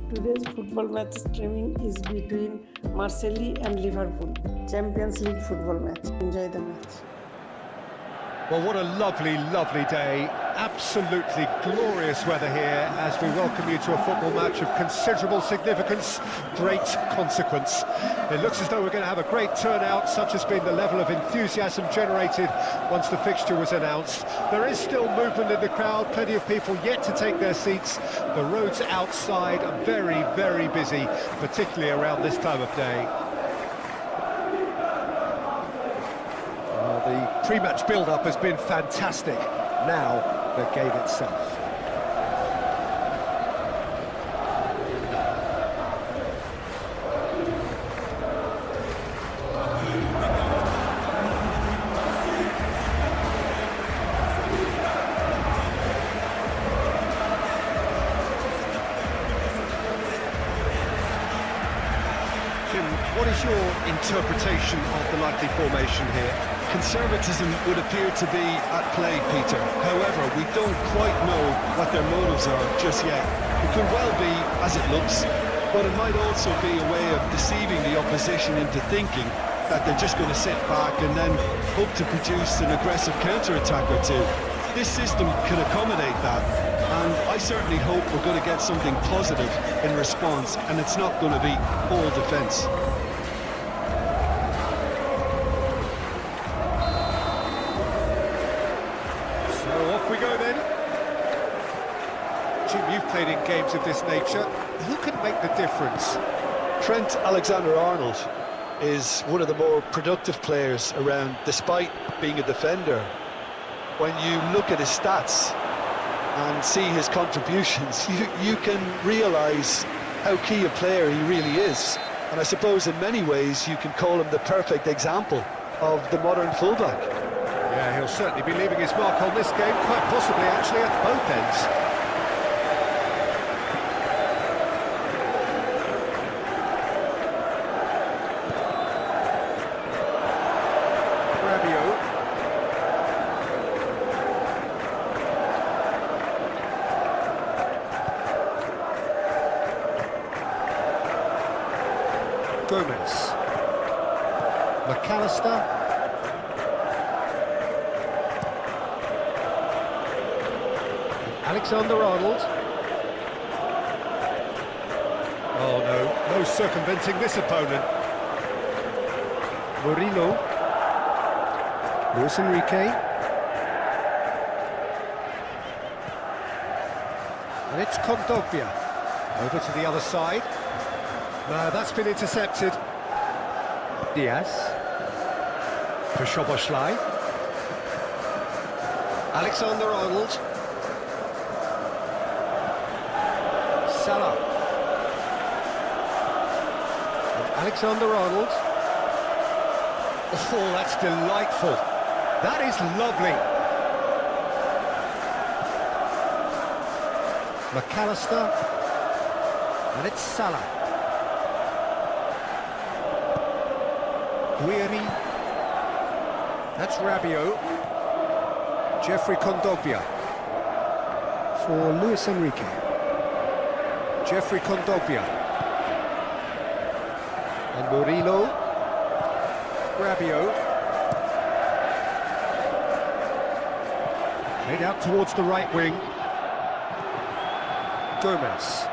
Today's football match streaming is between Marseille and Liverpool. Champions League football match. Enjoy the match. Well, what a lovely, lovely day. Absolutely glorious weather here as we welcome you to a football match of considerable significance, great consequence. It looks as though we're going to have a great turnout, such has been the level of enthusiasm generated once the fixture was announced. There is still movement in the crowd, plenty of people yet to take their seats. The roads outside are very, very busy, particularly around this time of day. The pre-match build-up has been fantastic. Now, the game itself. Jim, what is your interpretation of the likely formation here? Conservatism would appear to be at play, Peter. However, we don't quite know what their motives are just yet. It could well be as it looks, but it might also be a way of deceiving the opposition into thinking that they're just going to sit back and then hope to produce an aggressive counter-attack or two. This system can accommodate that, and I certainly hope we're going to get something positive in response, and it's not going to be all defence. Off we go then. Jim, you've played in games of this nature. Who can make the difference? Trent Alexander-Arnold is one of the more productive players around, despite being a defender. When you look at his stats and see his contributions, you can realise how key a player he really is. And I suppose in many ways you can call him the perfect example of the modern fullback. Yeah, he'll certainly be leaving his mark on this game, quite possibly actually at both ends. Rabiot. Gomez. McAllister. Alexander-Arnold. Oh no, no circumventing this opponent. Murillo. Luis Enrique. And it's Kondogbia. Over to the other side. No, that's been intercepted. Diaz. For Szoboszlai. Alexander-Arnold. Salah. And Alexander-Arnold. Oh, that's delightful. That is lovely. McAllister. And it's Salah. Guiri. That's Rabiot. Jeffrey Kondogbia. For Luis Enrique. Jeffrey Kondogbia. And Murillo. Rabiot. Played out towards the right wing. Gomez.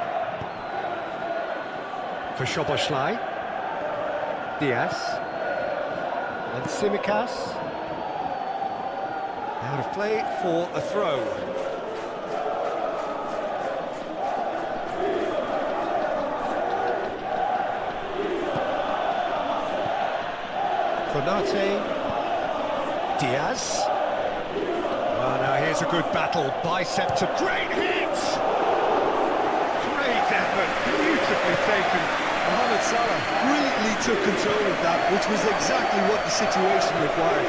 For Szoboszlai. Diaz. And Tsimikas. Out of play for a throw. Konate. Diaz. Oh, now here's a good battle. Bicep to great hit! Great effort, beautifully taken. Mohamed Salah brilliantly took control of that, which was exactly what the situation required.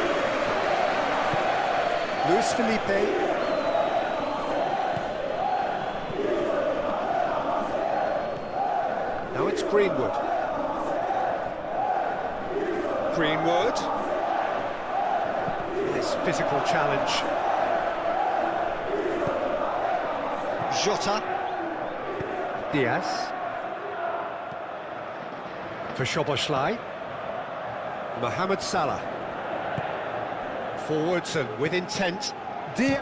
Luis Felipe. Now it's Greenwood. Greenwood. This physical challenge. Jota. Diaz. For Szoboszlai. Mohamed Salah. Forwards and with intent. Diaz!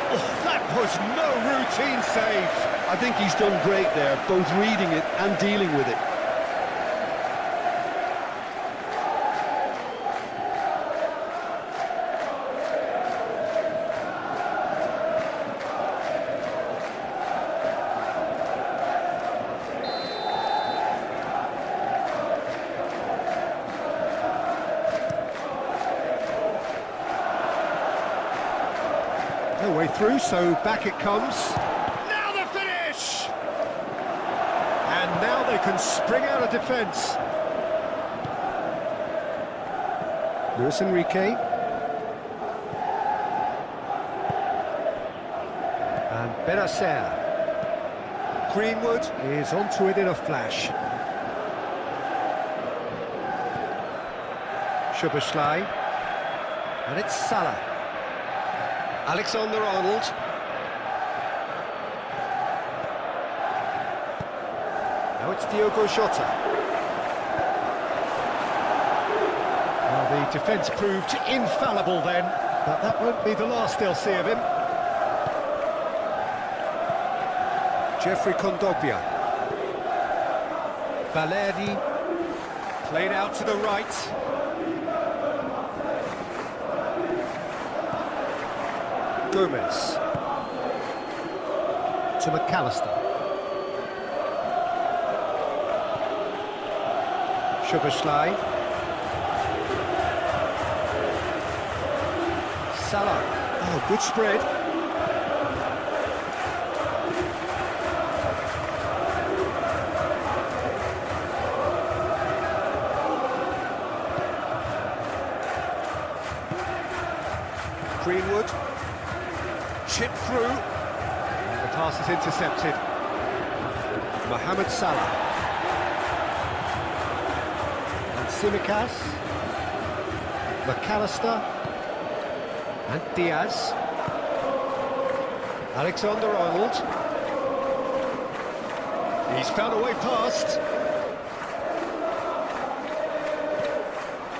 Oh, that was no routine save. I think he's done great there, both reading it and dealing with it. No way through, so back it comes. Now the finish! And now they can spring out of defence. Luis Enrique. And Benacer. Greenwood is onto it in a flash. Szoboszlai. And it's Salah. Alexander-Arnold. Now it's Diogo Jota. Well, the defence proved infallible then, but that won't be the last they'll see of him. Jeffrey Kondogbia. Balerdi. Played out to the right. Gomez to McAllister. Szoboszlai. Salah. Oh, good spread. Greenwood. Chip through, and the pass is intercepted. Mohamed Salah. And Tsimikas. McAllister. And Diaz. Alexander-Arnold. He's found a way past.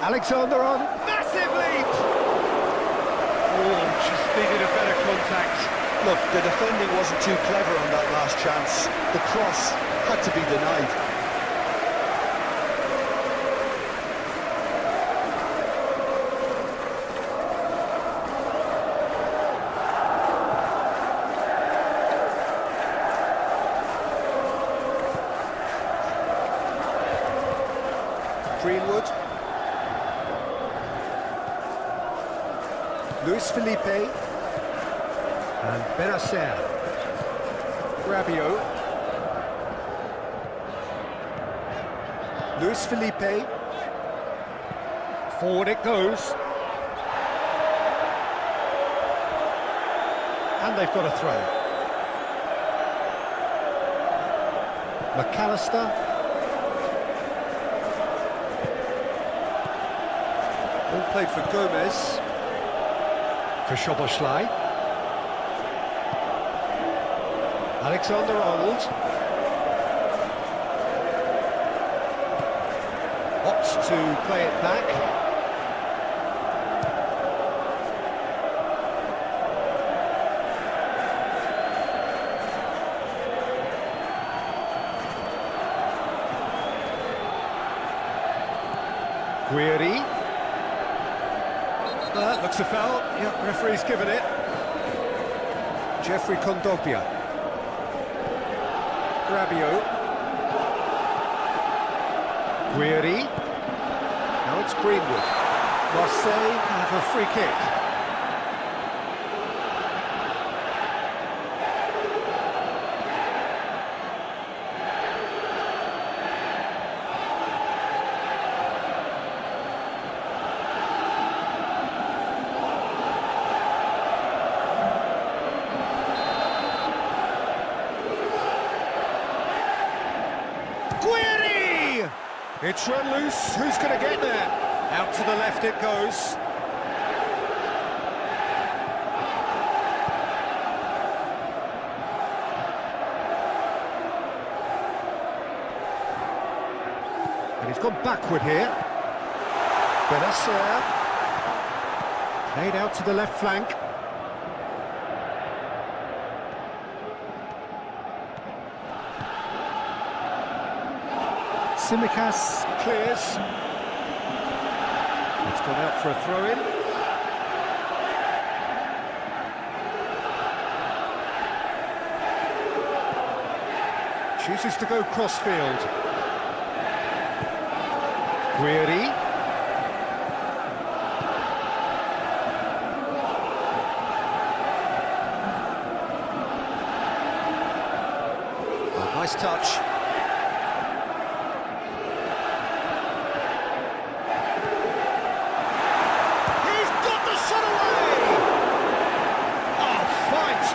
Alexander-Arnold. Massive leap! Oh, just needed a better contact. Look, the defending wasn't too clever on that last chance. The cross had to be denied. Greenwood. Luis Felipe. And Benacer. Rabiot. Luis Felipe. Forward it goes. And they've got a throw. McAllister. Ball played for Gomez. For Szoboszlai. Alexander-Arnold. Opts to play it back. Guiri. That looks a foul. Yep, referee's given it. Jeffrey Kondogbia. Rabiot. Guiri. Now it's Greenwood. Marseille have a free kick. Guiri! It's run loose. Who's going to get there? Out to the left it goes. gone backward here. Benacer. Played out to the left flank. Tsimikas clears. It's gone out for a throw-in. Chooses to go cross-field. Guiri. Oh, nice touch.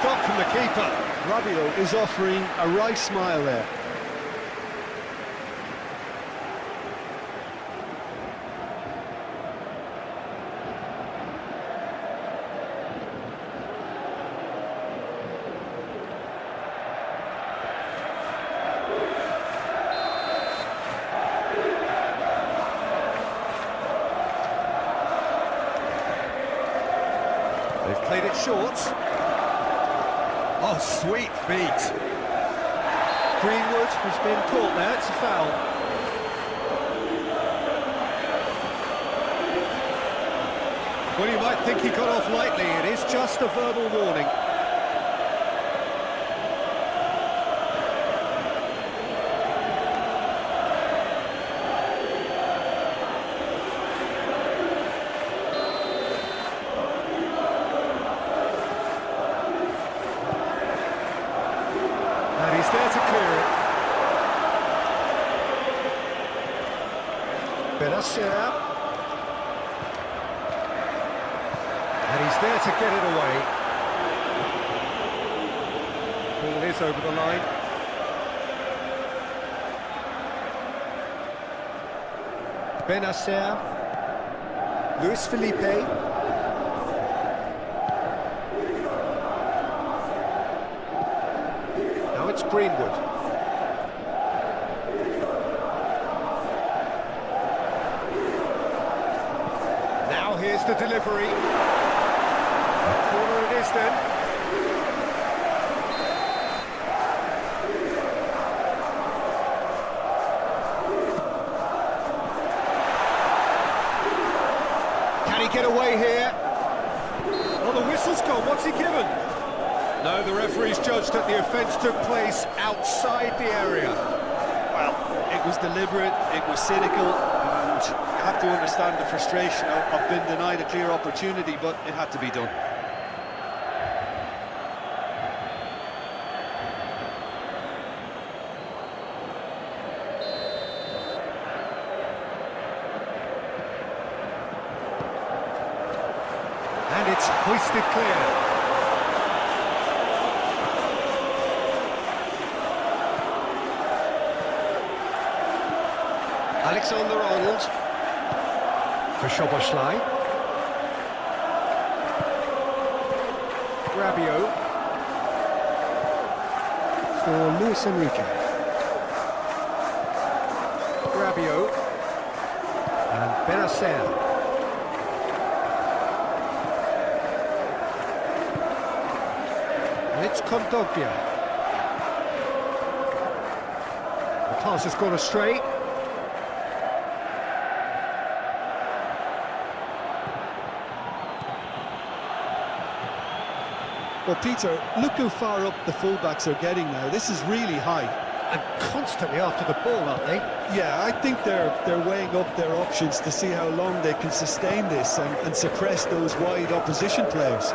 From the keeper. Rabiot is offering a right smile there. They've played it short. Oh, sweet feet. Greenwood has been caught there, it's a foul. Well, you might think he got off lightly, it is just a verbal warning. And he's there to clear it. Benacer. And he's there to get it away. Ball is over the line. Benacer. Luis Felipe. Now it's Greenwood. Now here's the delivery. Corner it is then. Can he get away here? Oh, the whistle's gone. What's he given? No, the referee's judged that the offence took place outside the area. Well, it was deliberate, it was cynical, and you have to understand the frustration of being denied a clear opportunity, but it had to be done. And it's hoisted clear. Alexander-Arnold for Szoboszlai. Rabiot for Luis Enrique. Rabiot and Benacer. And it's Kondogbia. The pass has gone astray. Well, Peter, look how far up the fullbacks are getting now. This is really high. And constantly after the ball, aren't they? Yeah, I think they're weighing up their options to see how long they can sustain this and suppress those wide opposition players.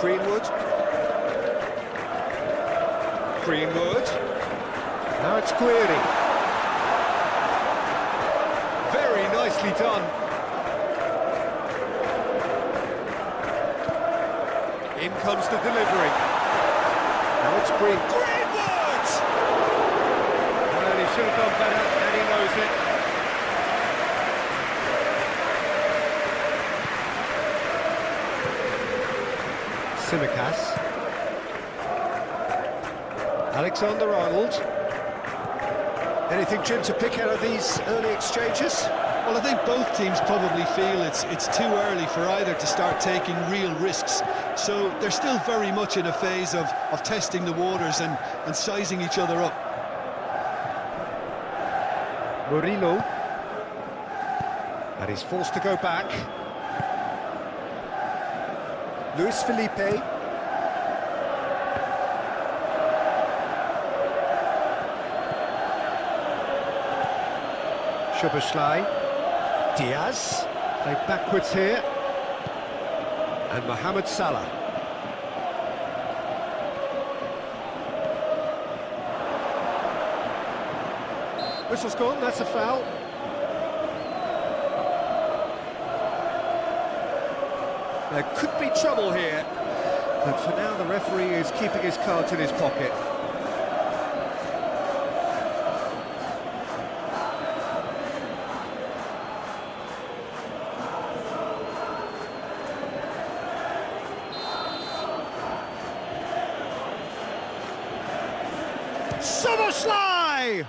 Greenwood. Greenwood. Now it's Guiri. Very nicely done. In comes the delivery. Now it's Greenwood! Well, he should have done better, and he knows it. Tsimikas. Alexander-Arnold. Anything, Jim, to pick out of these early exchanges? Well, I think both teams probably feel it's too early for either to start taking real risks. So they're still very much in a phase of testing the waters and sizing each other up. Murillo. And he's forced to go back. Luis Felipe. Szoboszlai. Diaz. Played backwards here. And Mohamed Salah. Whistle's gone, that's a foul. There could be trouble here, but for now the referee is keeping his cards in his pocket. Szoboszlai!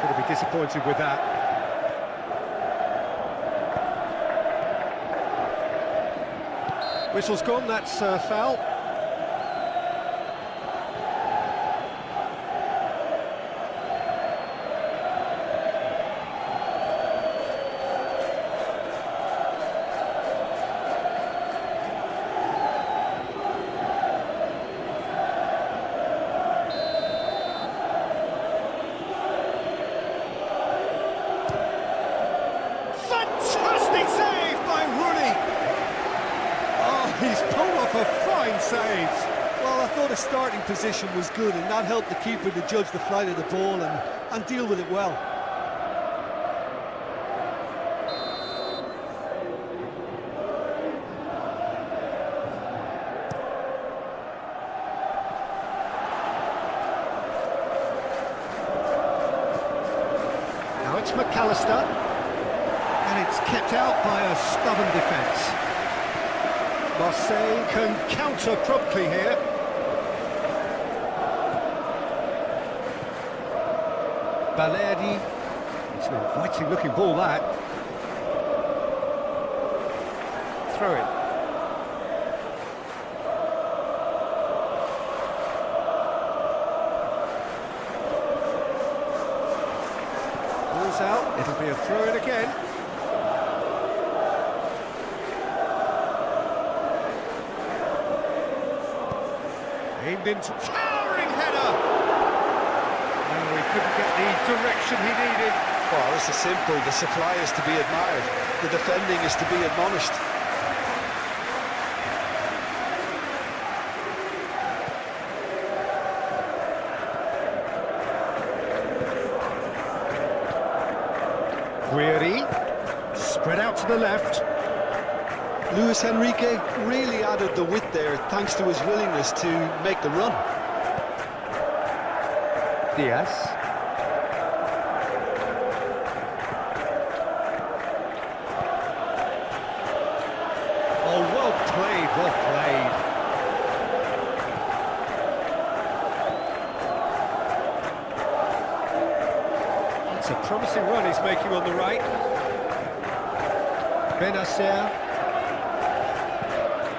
Going to be disappointed with that. Whistle's gone, that's foul. He's pulled off a fine save. Well, I thought his starting position was good, and that helped the keeper to judge the flight of the ball and deal with it well. Now it's McAllister, and it's kept out by a stubborn defence. Marseille can counter promptly here. Balerdi. It's an inviting looking ball, that. Throw it. Ball's out, it'll be a throw in again. Aimed into towering header. No, he couldn't get the direction he needed. Well, this is simple. The supply is to be admired. The defending is to be admonished. Guiri, spread out to the left. Luis Enrique really added the width there thanks to his willingness to make the run. Diaz. Oh, well played, well played. It's a promising run he's making on the right. Benacer.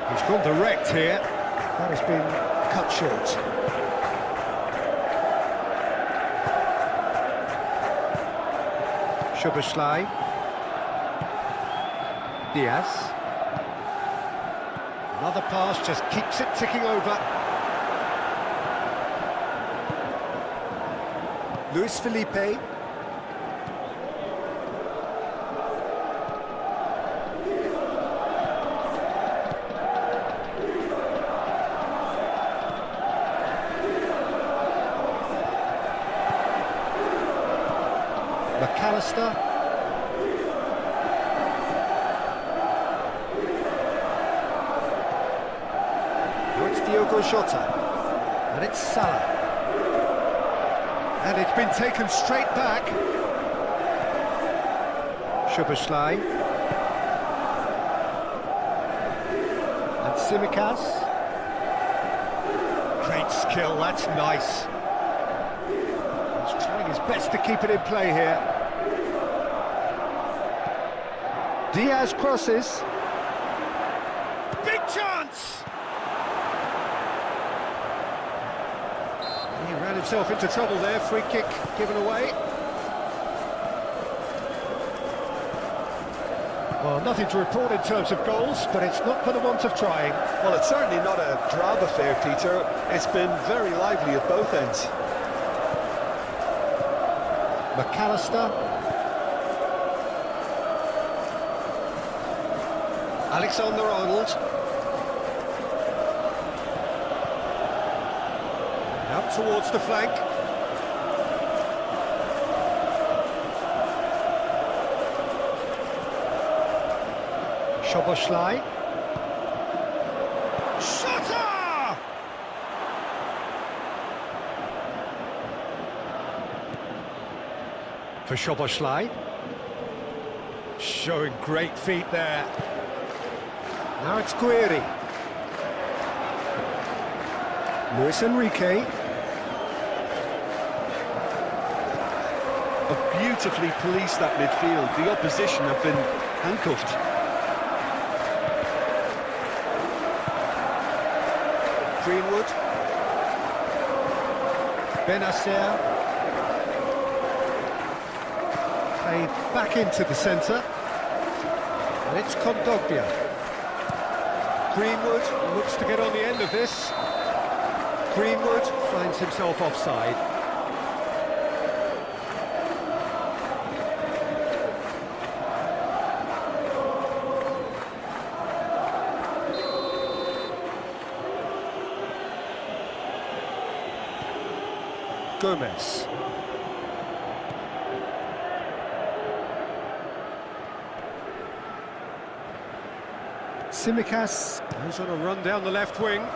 He's gone direct here. That has been cut short. Szoboszlai. Diaz. Another pass, just keeps it ticking over. Luis Felipe. McAllister. Now it's Diogo Jota. And it's Salah. And it's been taken straight back. Szoboszlai. Tsimikas. Great skill, that's nice. He's trying his best to keep it in play here. Diaz crosses. Big chance! He ran himself into trouble there, free kick given away. Well, nothing to report in terms of goals, but it's not for the want of trying. Well, it's certainly not a drab affair, Peter. It's been very lively at both ends. McAllister. Alexander-Arnold. Out towards the flank. Szoboszlai. Shutter! For Szoboszlai. Showing great feet there. Now it's Guiri. Luis Enrique. Have beautifully policed that midfield. The opposition have been handcuffed. Greenwood. Benacer. Played back into the centre. And it's Kondogbia. Greenwood looks to get on the end of this. Greenwood finds himself offside. Gomez. Tsimikas goes on a run down the left wing. He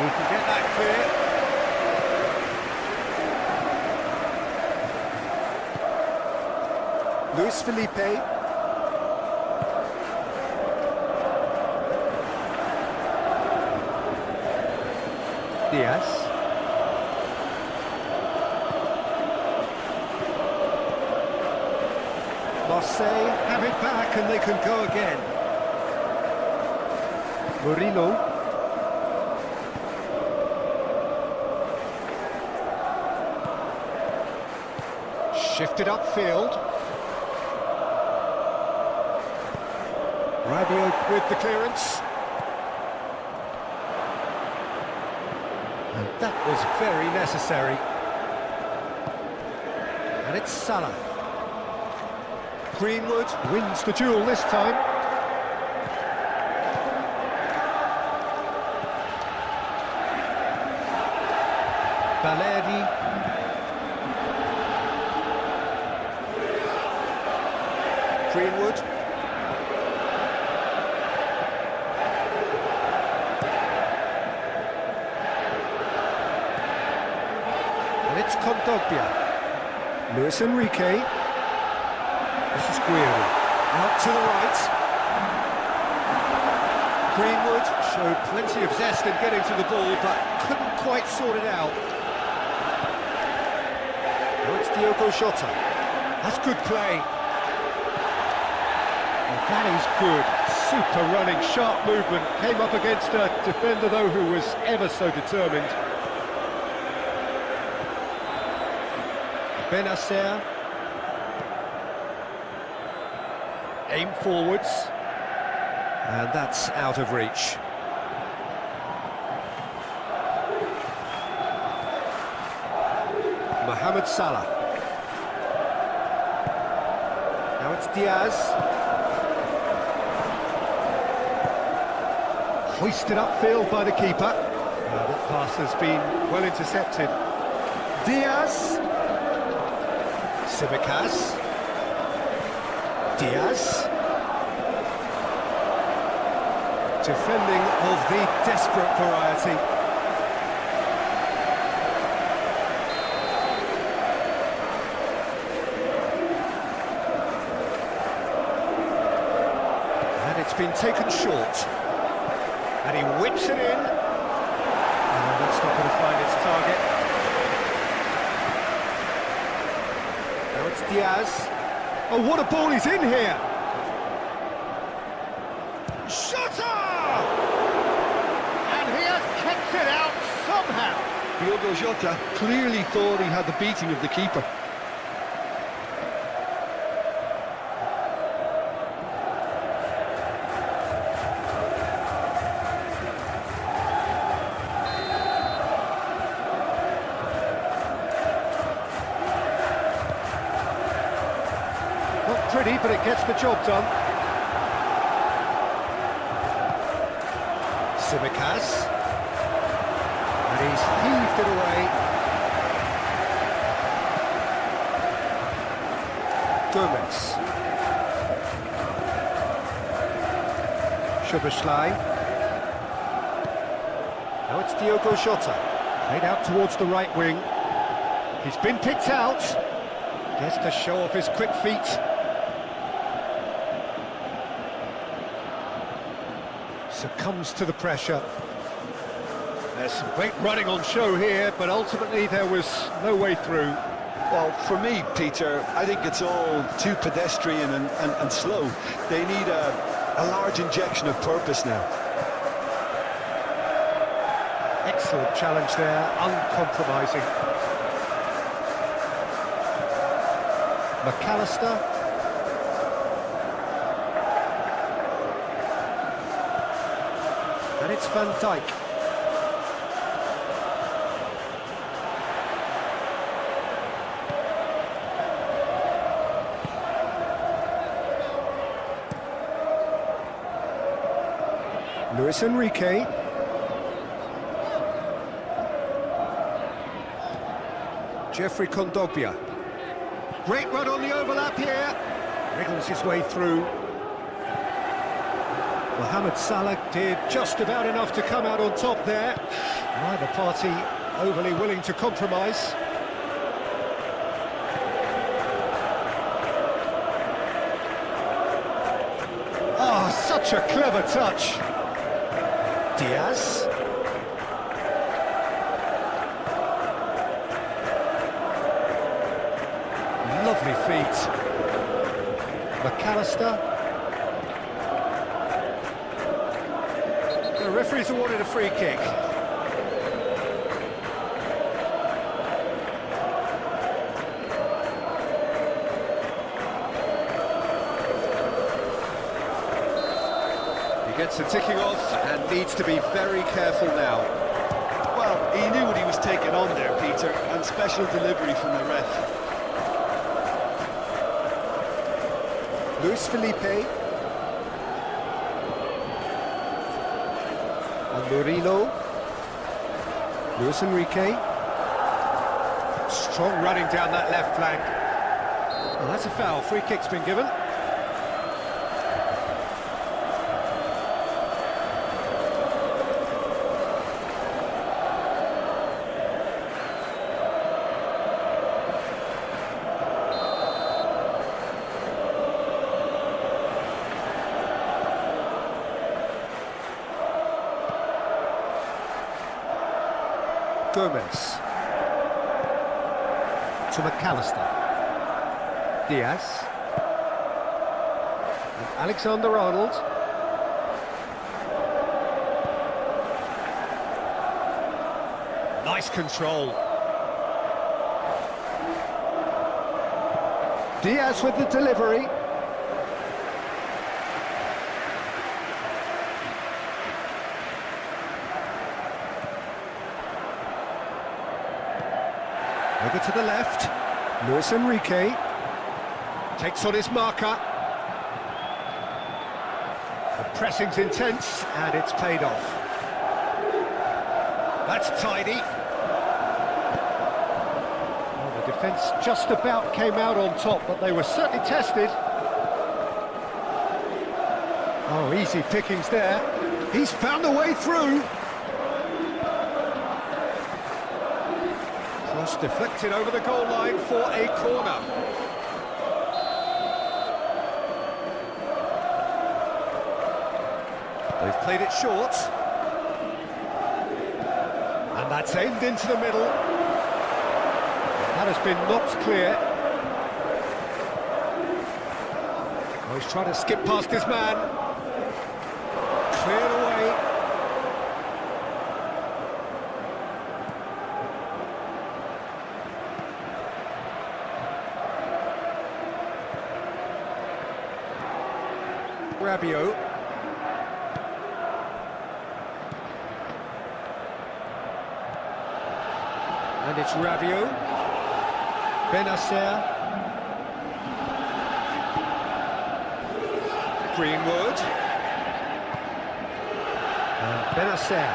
can get that clear. Luis Felipe. Diaz. Marseille have it back and they can go again. Murillo. Shifted upfield. Rabiot with the clearance. And that was very necessary. And it's Salah. Greenwood wins the duel this time. Balerdi. Greenwood. And it's Kondogbia. Luis Enrique. This is Guiri. Out to the right. Greenwood showed plenty of zest in getting to the ball, but couldn't quite sort it out. Now it's Diogo Jota. That's good play. And that is good. Super running, sharp movement. Came up against a defender, though, who was ever so determined. Benacer. Aim forwards. And that's out of reach. Mohamed Salah. Now it's Diaz. Hoisted upfield by the keeper. That pass has been well intercepted. Diaz. Tsimikas. Diaz. Defending of the desperate variety. And it's been taken short. And he whips it in. Oh, that's not going to find its target. Now it's Diaz. Oh, what a ball he's in here! Shutter! And he has kicked it out somehow. Diogo Jota clearly thought he had the beating of the keeper. Not pretty, but it gets the job done. Tsimikas. And he's heaved it away. Gomez. Szoboszlai. Now it's Diogo Jota. Played out towards the right wing. He's been picked out. Gets to show off his quick feet. Succumbs to the pressure. There's some great running on show here, but ultimately there was no way through. Well, for me, Peter, I think it's all too pedestrian and slow. They need a large injection of purpose now. Excellent challenge there, uncompromising. McAllister. And it's Van Dijk. Luis Enrique. Jeffrey Kondogbia. Great run on the overlap here. Wriggles his way through. Mohamed Salah did just about enough to come out on top there. Neither party overly willing to compromise. Oh, such a clever touch. Diaz. Lovely feet. McAllister. The referees awarded a free kick. He gets the ticking off and needs to be very careful now. Well, he knew what he was taking on there, Peter, and special delivery from the ref. Luis Felipe. And Murillo. Luis Enrique. Strong running down that left flank. Well, that's a foul. Free kick's been given. Gomez to McAllister. Diaz and Alexander-Arnold. Nice control. Diaz with the delivery. Over to the left, Luis Enrique takes on his marker. The pressing's intense and it's paid off. That's tidy. Well, the defence just about came out on top, but they were certainly tested. Oh, easy pickings there. He's found a way through. Cross deflected over the goal line for a corner. They've played it short. That's aimed into the middle. That has been knocked clear. Oh, he's trying to skip past his man. Cleared away. Rabiot. And it's Rabiot. Benacer. Greenwood. And Benacer.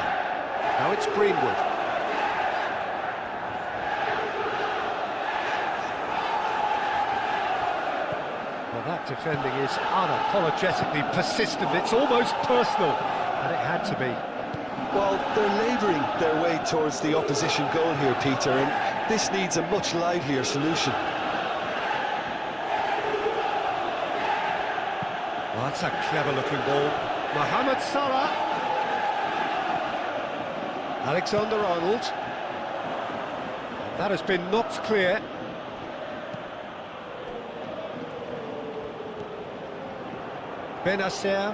Now it's Greenwood. Well, that defending is unapologetically persistent. It's almost personal, and it had to be. Well, they're labouring their way towards the opposition goal here, Peter, and this needs a much livelier solution. Well, that's a clever-looking ball. Mohamed Salah. Alexander-Arnold. That has been knocked clear. Benacer.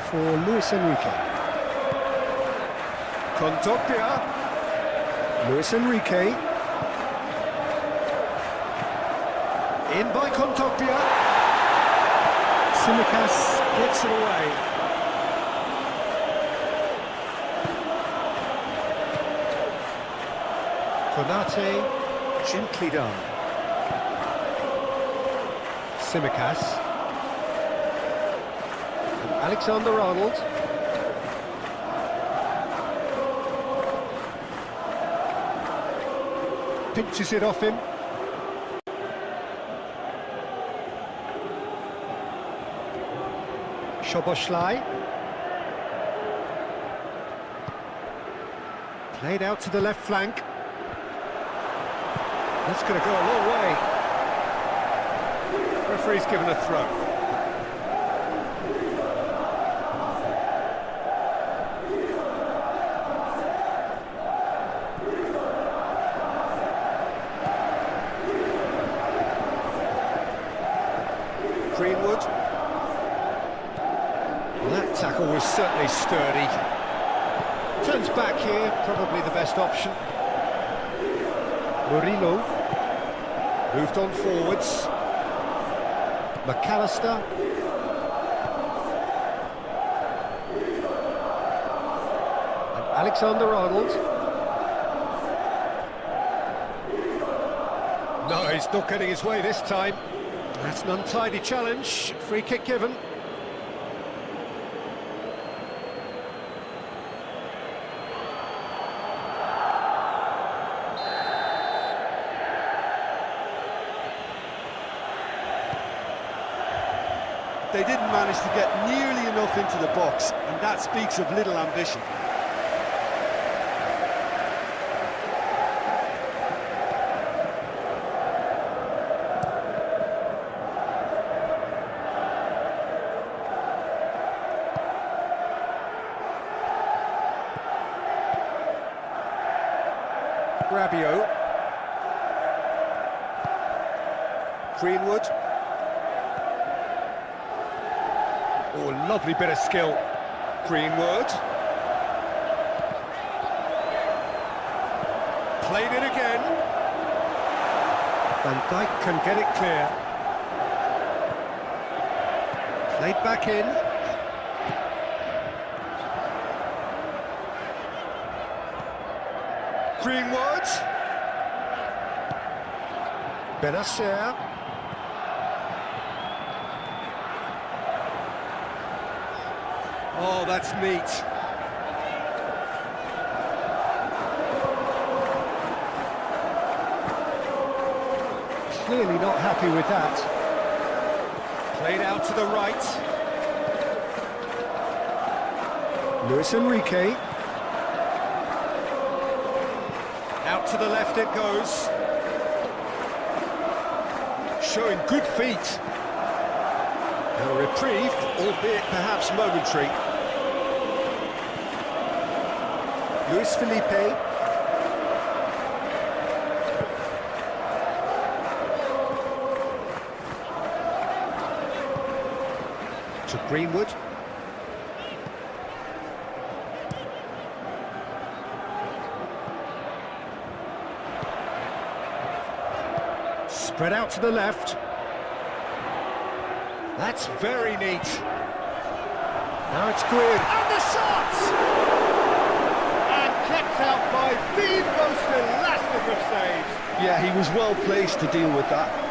For Luis Enrique. Kondogbia. Luis Enrique. In by Kondogbia. Tsimikas gets it away. Konate, gently done. Tsimikas. Alexander-Arnold. Pinches it off him. Szoboszlai. Played out to the left flank. That's going to go a long way. Referee's given a throw. Greenwood. Well, that tackle was certainly sturdy. Turns back here, probably the best option. Murillo. Moved on forwards. McAllister. And Alexander-Arnold. No, he's not getting his way this time. That's an untidy challenge. Free kick given. They didn't manage to get nearly enough into the box, and that speaks of little ambition. Rabiot. Greenwood. Oh, lovely bit of skill. Greenwood. Played it again. Van Dijk can get it clear. Played back in. Greenwood. Benacer. Oh, that's neat. Clearly not happy with that. Played out to the right. Luis Enrique. Out to the left it goes. showing good feet. And a reprieve, albeit perhaps momentary. Luis Felipe. To Greenwood. Spread out to the left. That's very neat. Now it's Green. And the shot! And kept out by the most elastic of saves. Yeah, he was well placed to deal with that.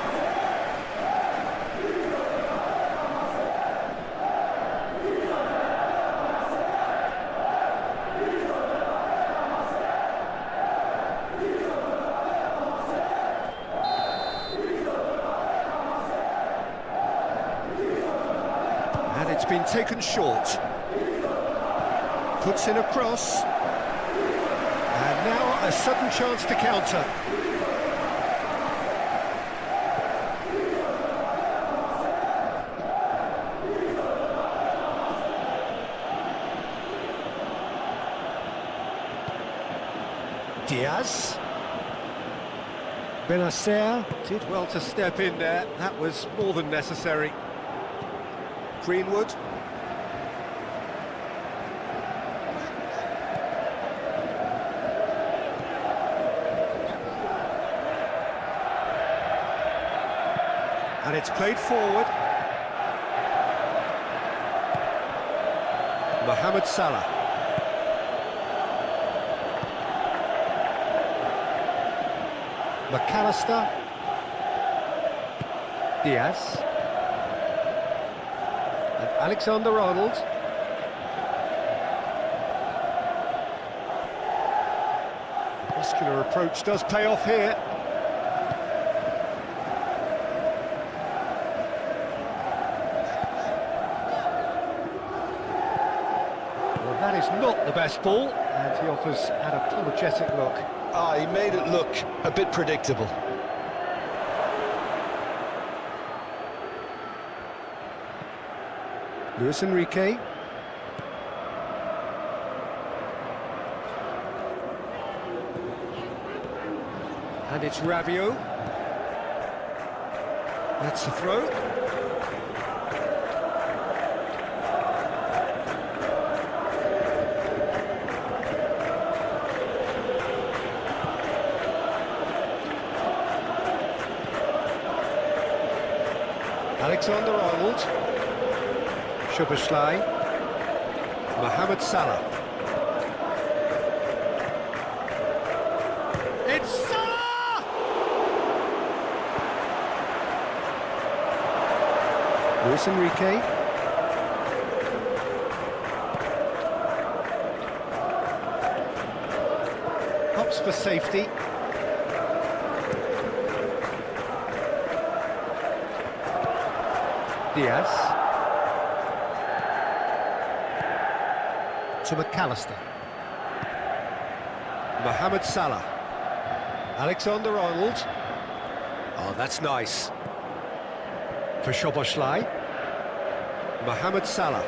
And it's been taken short. Puts in a cross. And now a sudden chance to counter. Diaz. Benacer did well to step in there. That was more than necessary. Greenwood. And it's played forward. Mohamed Salah. McAllister. Diaz. And Alexander-Arnold. Muscular approach does pay off here. Well, that is not the best ball, and he offers an apologetic look. He made it look a bit predictable. Luis Enrique. And it's Rabiot. That's the throw. Alexander-Arnold. Szoboszlai. Mohamed Salah. It's Salah! Luis Enrique. Hops for safety. Diaz. To McAllister. Mohamed Salah. Alexander-Arnold. Oh, that's nice. For Szoboszlai. Mohamed Salah.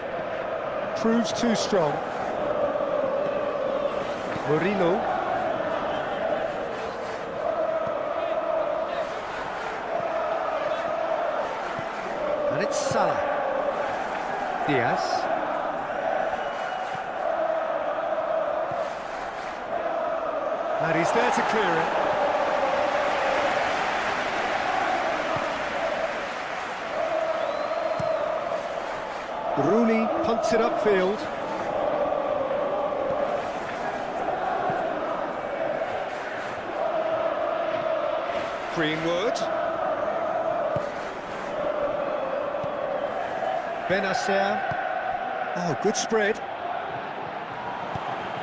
Proves too strong. Mourinho. And it's Salah. Diaz. And he's there to clear it. Rooney punts it upfield. Greenwood. Benacer. Oh, good spread.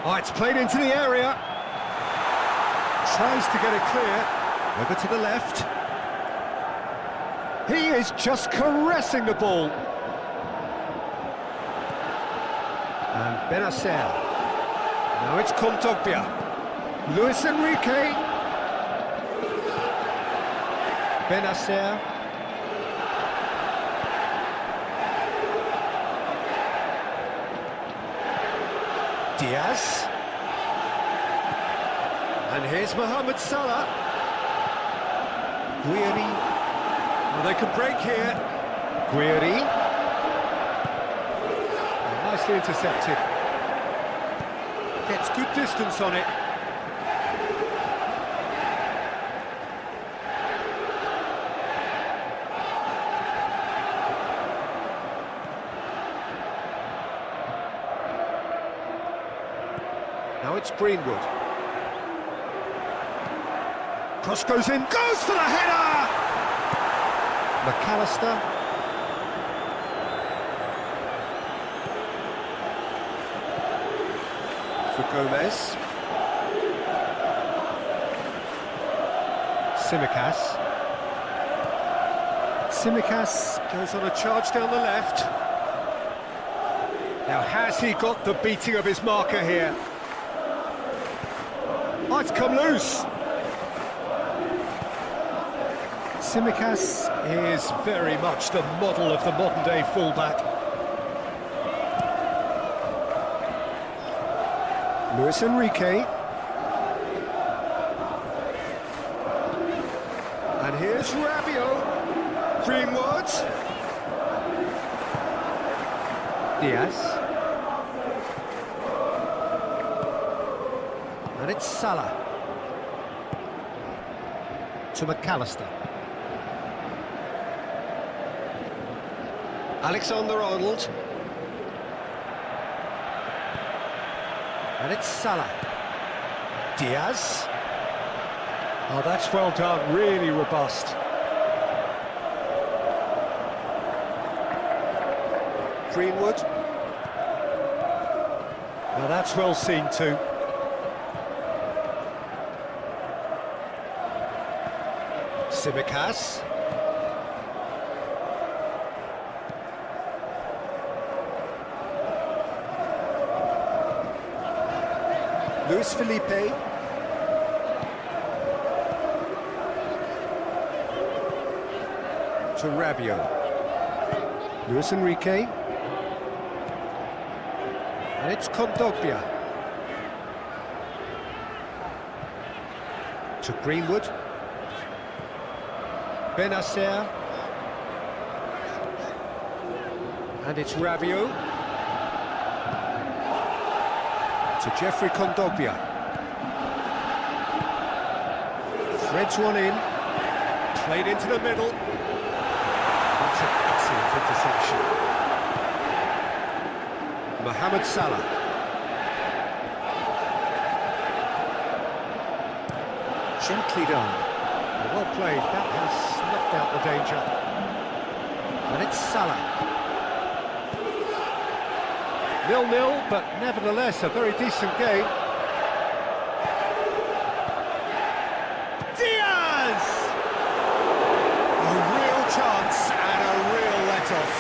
Oh, it's played into the area. Tries to get it clear. Over to the left. He is just caressing the ball. And Benacer. Now it's Kondogbia. Luis Enrique. Benacer. Diaz. And here's Mohamed Salah. Guiri. Well, they can break here. Guiri. Nicely intercepted. Gets good distance on it. Now it's Greenwood. Cross goes in, goes for the header! McAllister. For Gomez. Tsimikas. Tsimikas goes on a charge down the left. Now has he got the beating of his marker here? Oh, it's come loose. Tsimikas is very much the model of the modern-day fullback. Luis Enrique. And here's Rabiot. Greenwood. Diaz. And it's Salah. To McAllister. Alexander-Arnold. And it's Salah. Diaz. Oh, that's well done, really robust. Greenwood. Now that's well seen too. Tsimikas. Luis Felipe. To Rabiot. Luis Enrique. And it's Kondogbia. To Greenwood. Benacer. And it's Rabiot. To Jeffrey Kondogbia. Threads one in. Played into the middle. That's an excellent interception. Mohamed Salah. Gently done. Well played, that has snuffed out the danger. And it's Salah. 0-0, but nevertheless a very decent game. Diaz! A real chance and a real let-off.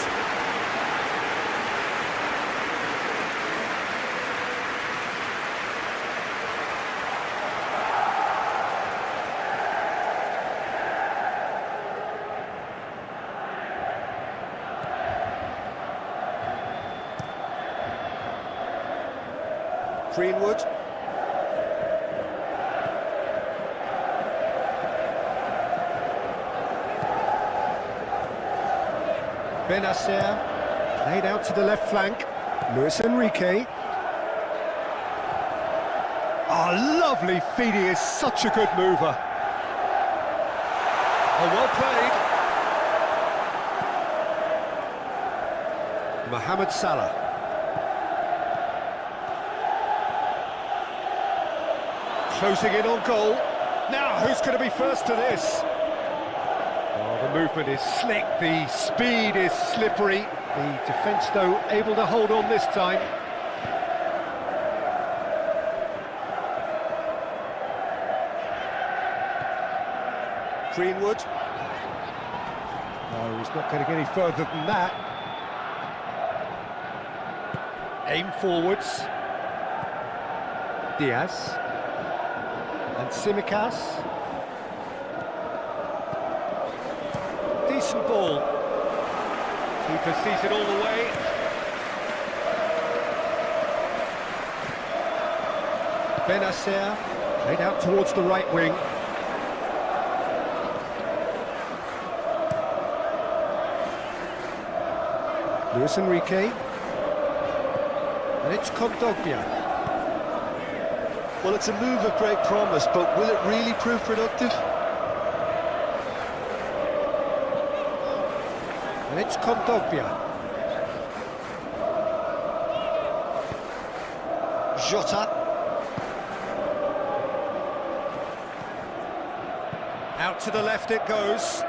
Greenwood. Benacer, played out to the left flank. Luis Enrique. Oh, lovely feed, he is such a good mover. Oh, well played. Mohamed Salah. Closing in on goal. Now, who's going to be first to this? Oh, the movement is slick, the speed is slippery. The defence, though, able to hold on this time. Greenwood. No, he's not going to get any further than that. Aim forwards. Diaz. And Tsimikas. Decent ball. Keeper sees it all the way. Benacer, played out towards the right wing. Luis Enrique. And it's Kondogbia. Well, it's a move of great promise, but will it really prove productive? And it's Kondogbia. Jota. Out to the left it goes.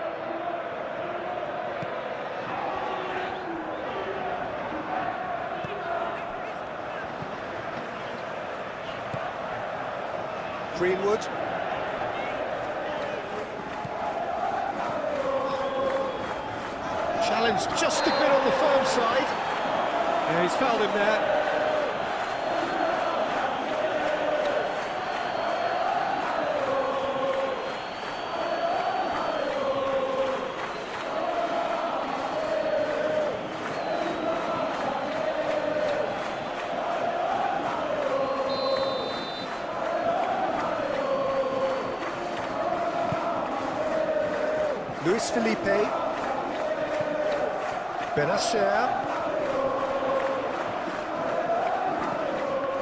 Greenwood. Challenge just a bit on the firm side. Yeah, he's fouled him there. Luis Felipe. Benacer.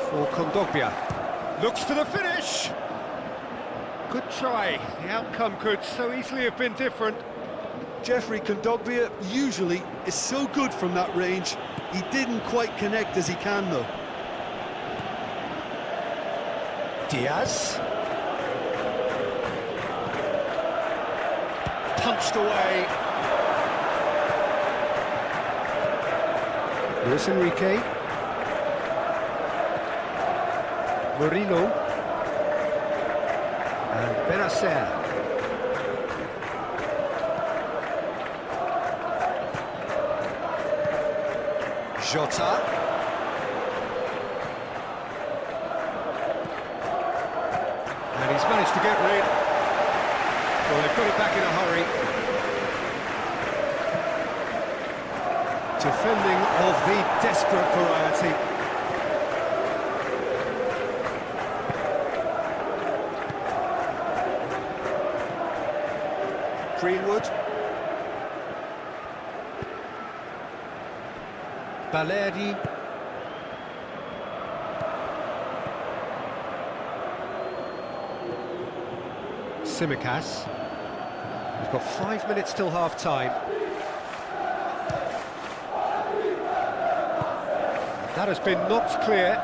For Kondogbia. Looks for the finish. Good try. The outcome could so easily have been different. Jeffrey, Kondogbia usually is so good from that range. He didn't quite connect as he can, though. Diaz. Punched away. Luis Enrique. Moreno. And Benacer. Jota. And he's managed to get rid. Well, they've got it back in a hurry. Defending of the desperate variety. Greenwood. Balerdi. Simicas. We've got 5 minutes till half-time. That has been knocked clear.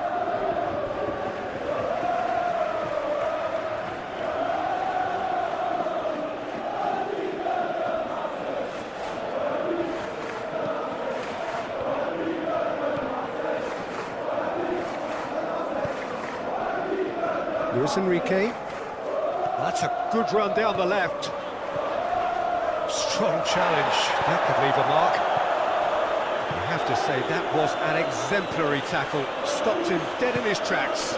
Luis Enrique. That's a good run down the left. Strong challenge. That could leave a mark. I have to say, that was an exemplary tackle. Stopped him dead in his tracks.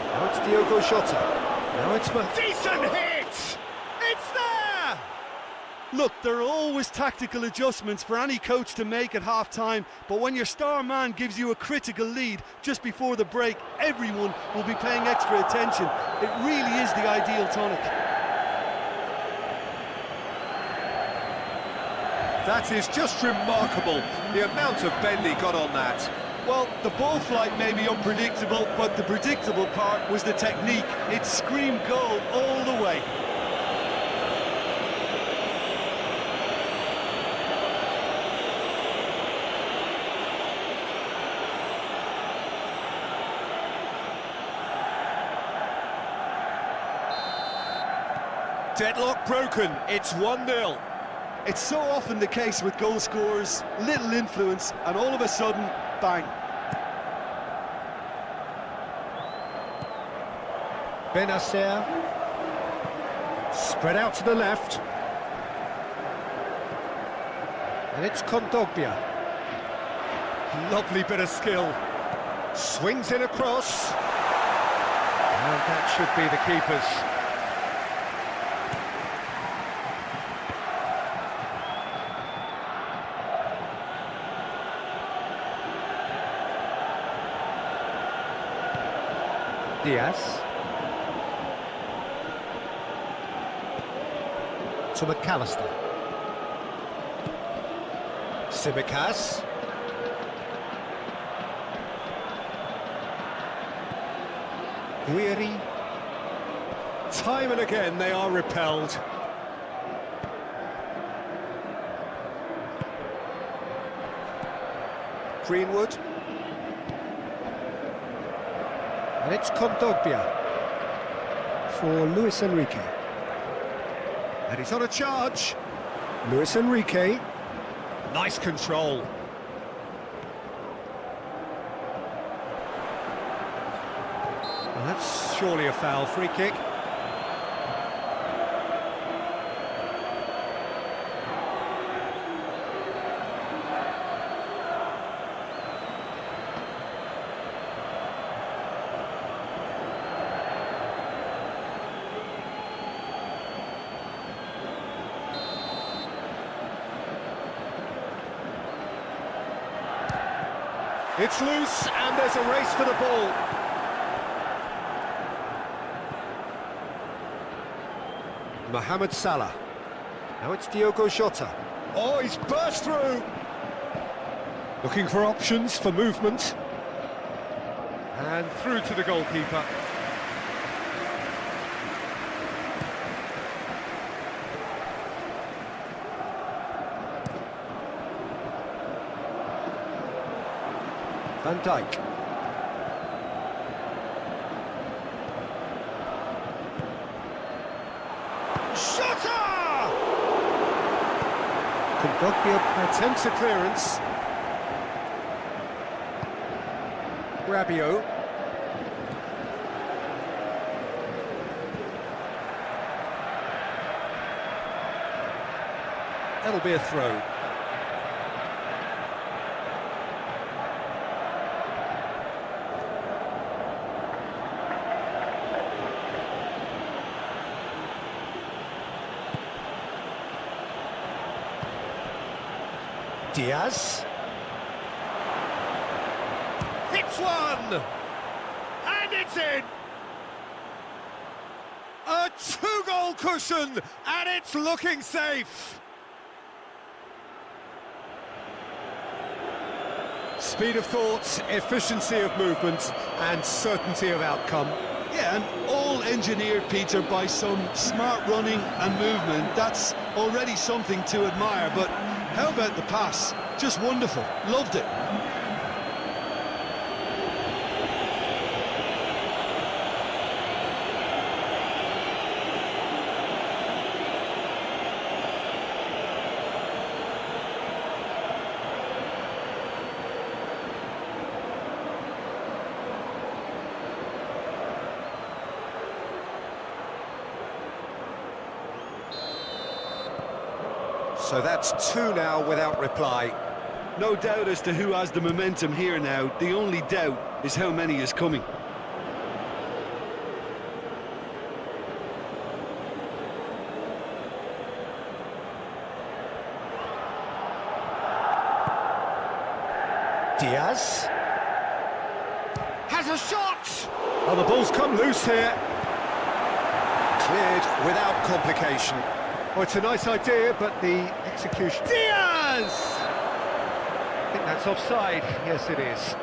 Now it's Diogo Jota. Now it's decent hit! It's there! Look, there are always tactical adjustments for any coach to make at half-time, but when your star man gives you a critical lead just before the break, everyone will be paying extra attention. It really is the ideal tonic. That is just remarkable, the amount of bend he got on that. Well, the ball flight may be unpredictable, but the predictable part was the technique. It screamed goal all the way. Deadlock broken, it's 1-0. It's so often the case with goal scorers, little influence, and all of a sudden, bang. Benacer. Spread out to the left. And it's Kondogbia. Lovely bit of skill. Swings in across. And that should be the keeper's. Diaz. To McAllister. Tsimikas. Guiri. Time and again they are repelled. Greenwood. And it's Kondogbia for Luis Enrique. And he's on a charge. Luis Enrique. Nice control. Well, that's surely a foul. Free kick. It's loose, and there's a race for the ball. Mohamed Salah. Now it's Diogo Jota. Oh, he's burst through! Looking for options for movement. And through to the goalkeeper. Van Dijk. Shota! Kondogbia attempts a clearance. Rabiot. That'll be a throw. Diaz. Hits one! And it's in! A two-goal cushion, and it's looking safe! Speed of thought, efficiency of movement, and certainty of outcome. Yeah, and all engineered, Peter, by some smart running and movement. That's already something to admire, but how about the pass? Just wonderful. Loved it. So that's two now without reply. No doubt as to who has the momentum here now. The only doubt is how many is coming. Diaz has a shot! Oh, the ball's come loose here. Cleared without complication. Well, it's a nice idea, but the execution... Diaz! I think that's offside. Yes, it is.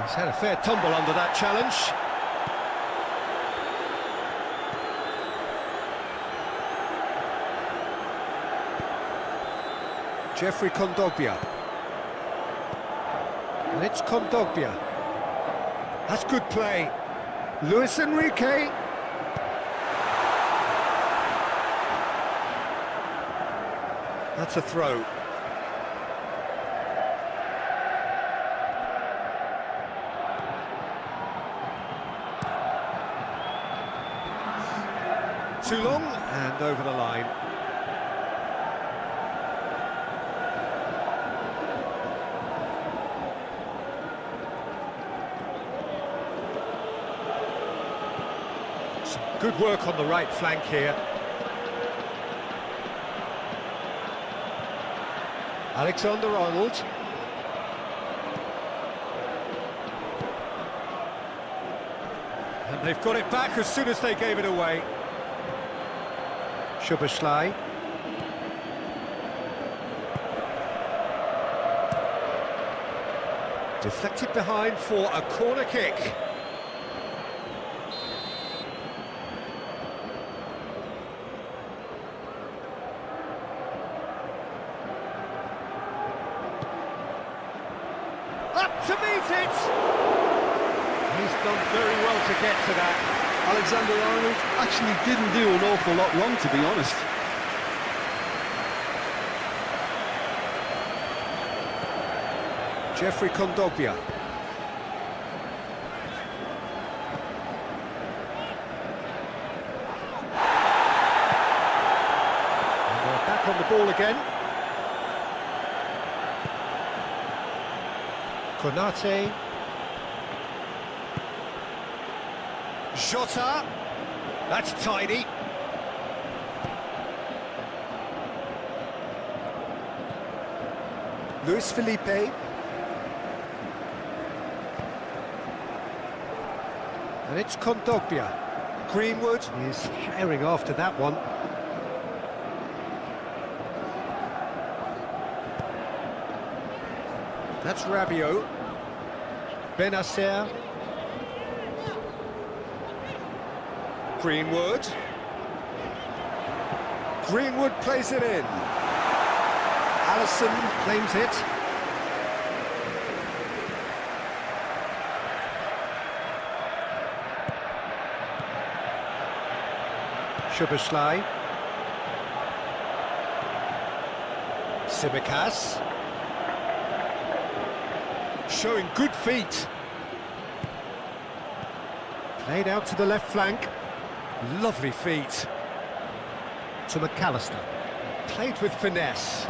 He's had a fair tumble under that challenge. Jeffrey Kondogbia. And it's Kondogbia. That's good play. Luis Enrique. That's a throw. Too long and over the line. Good work on the right flank here. Alexander-Arnold. And they've got it back as soon as they gave it away. Szoboszlai. Deflected behind for a corner kick. Up to meet it! He's done very well to get to that. Alexander-Arnold actually didn't do an awful lot wrong, to be honest. Jeffrey Kondogbia. And they're back on the ball again. Konate. Jota. That's tidy. Luis Felipe. And it's Kondogbia. Greenwood is herring after that one. That's Rabiot. Benacer. Greenwood. Greenwood plays it in. Alisson claims it. Szoboszlai. Tsimikas. Showing good feet. Played out to the left flank. Lovely feet. To McAllister. Played with finesse.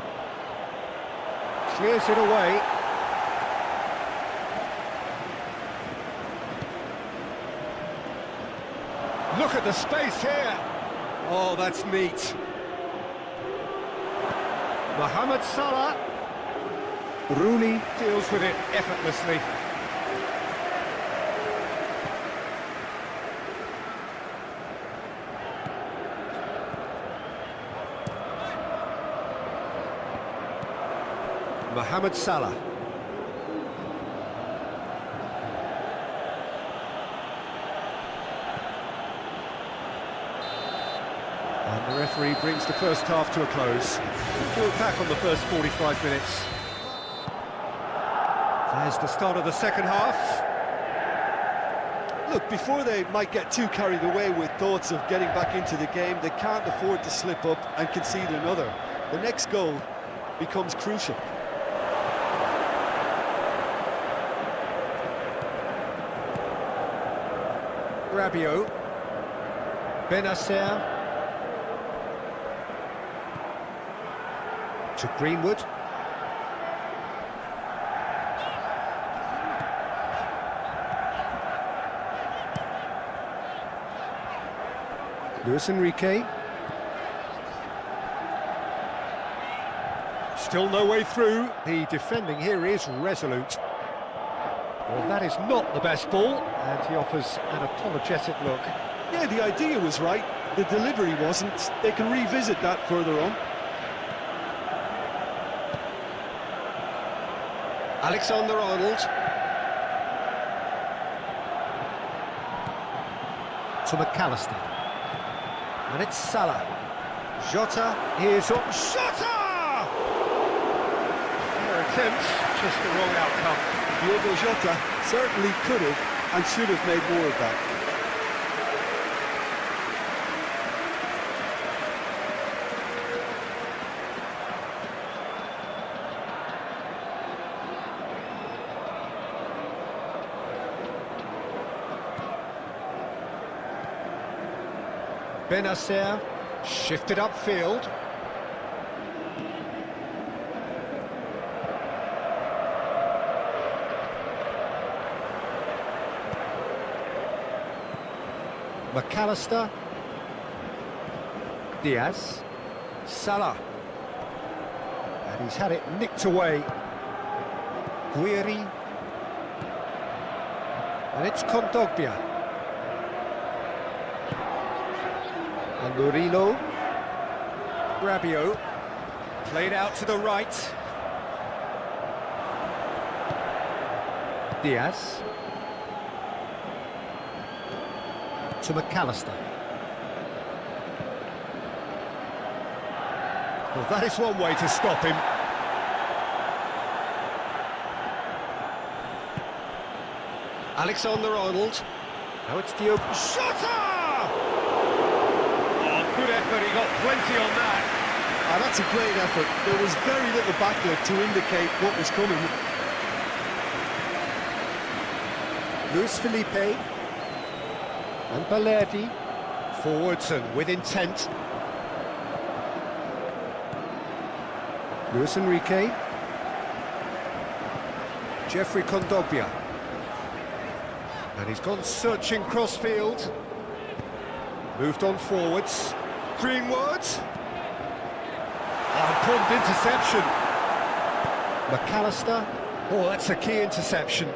Clears it away. Look at the space here. Oh, that's neat. Mohamed Salah. Rooney deals with it effortlessly. Mohamed Salah. And the referee brings the first half to a close. We'll back on the first 45 minutes. There's the start of the second half. Look, before they might get too carried away with thoughts of getting back into the game, they can't afford to slip up and concede another. The next goal becomes crucial. Rabiot. Benacer. To Greenwood. Luis Enrique. Still no way through. The defending here is resolute. Well, that is not the best ball, and he offers an apologetic look. Yeah, the idea was right, the delivery wasn't. They can revisit that further on. Alexander-Arnold. To McAllister. And it's Salah. Jota, here's up. Jota! Fair attempt, just the wrong outcome. Diogo Jota certainly could have and should have made more of that. Benacer shifted upfield. McAllister Diaz. Salah. And he's had it nicked away. Guiri. And it's Kondogbia. And Murillo. Rabiot. Played out to the right. Diaz. To McAllister. Well, that is one way to stop him. Alexander-Arnold. Now it's the open shutter! Oh, good effort, he got plenty on that. That's a great effort. There was very little backlift to indicate what was coming. Luis Felipe. And Balerdi. Forwards and with intent. Luis Enrique. Jeffrey Kondogbia. And he's gone searching crossfield. Moved on forwards. Greenwood. Oh, prompt interception. McAllister. Oh, that's a key interception.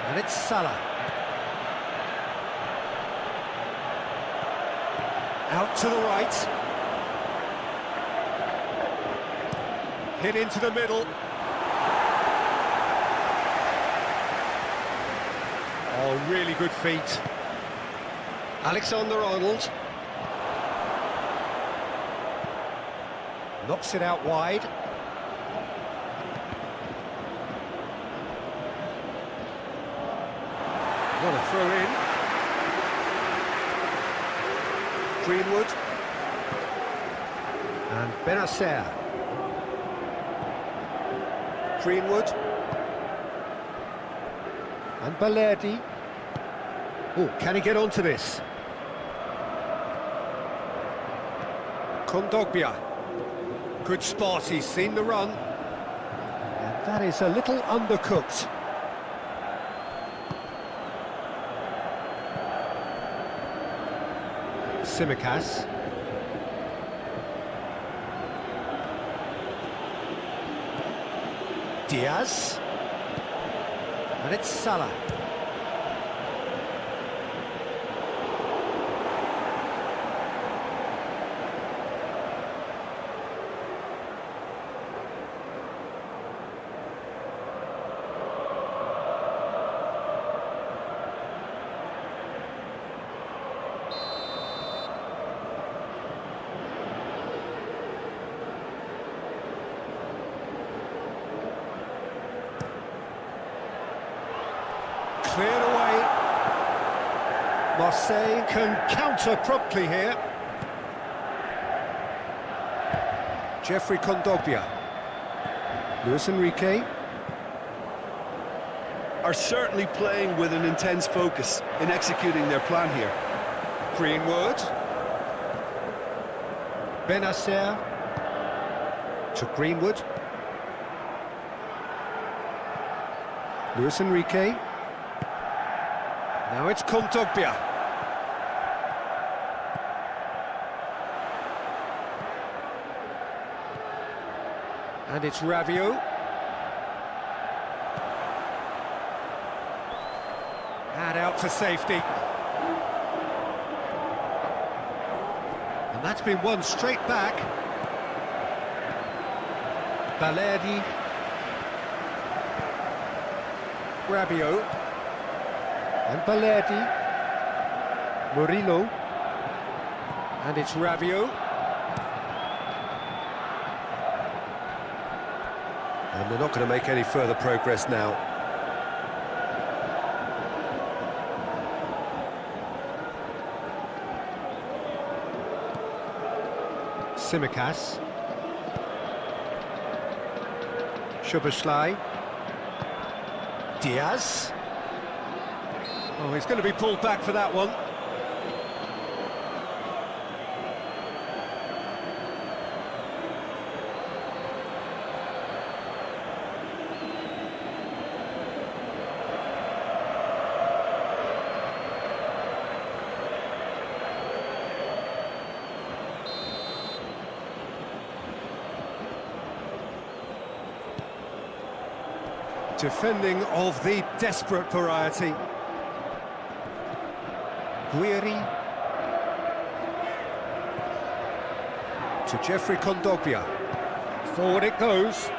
And it's Salah. Out to the right. Hit into the middle. Oh, really good feet. Alexander-Arnold. Knocks it out wide. What a throw in. Greenwood. And Benacer. Greenwood. And Balerdi. Oh, can he get onto this? Kondogbia. Good spot, he's seen the run. And that is a little undercooked. Tsimikas. Diaz. And it's Salah. Cleared away. Marseille can counter promptly here. Jeffrey Kondogbia. Luis Enrique. Are certainly playing with an intense focus in executing their plan here. Greenwood. Benacer. To Greenwood. Luis Enrique. Now it's Kondogbia. And it's Rabiot. And out to safety. And that's been won straight back. Balerdi. Rabiot. And Balerdi. Murillo. And it's Rabiot. And they're not going to make any further progress now. Tsimikas. Szoboszlai. Diaz. Oh, he's going to be pulled back for that one. Defending of the desperate variety. Guiri. To Jeffrey Kondogbia. Forward it goes.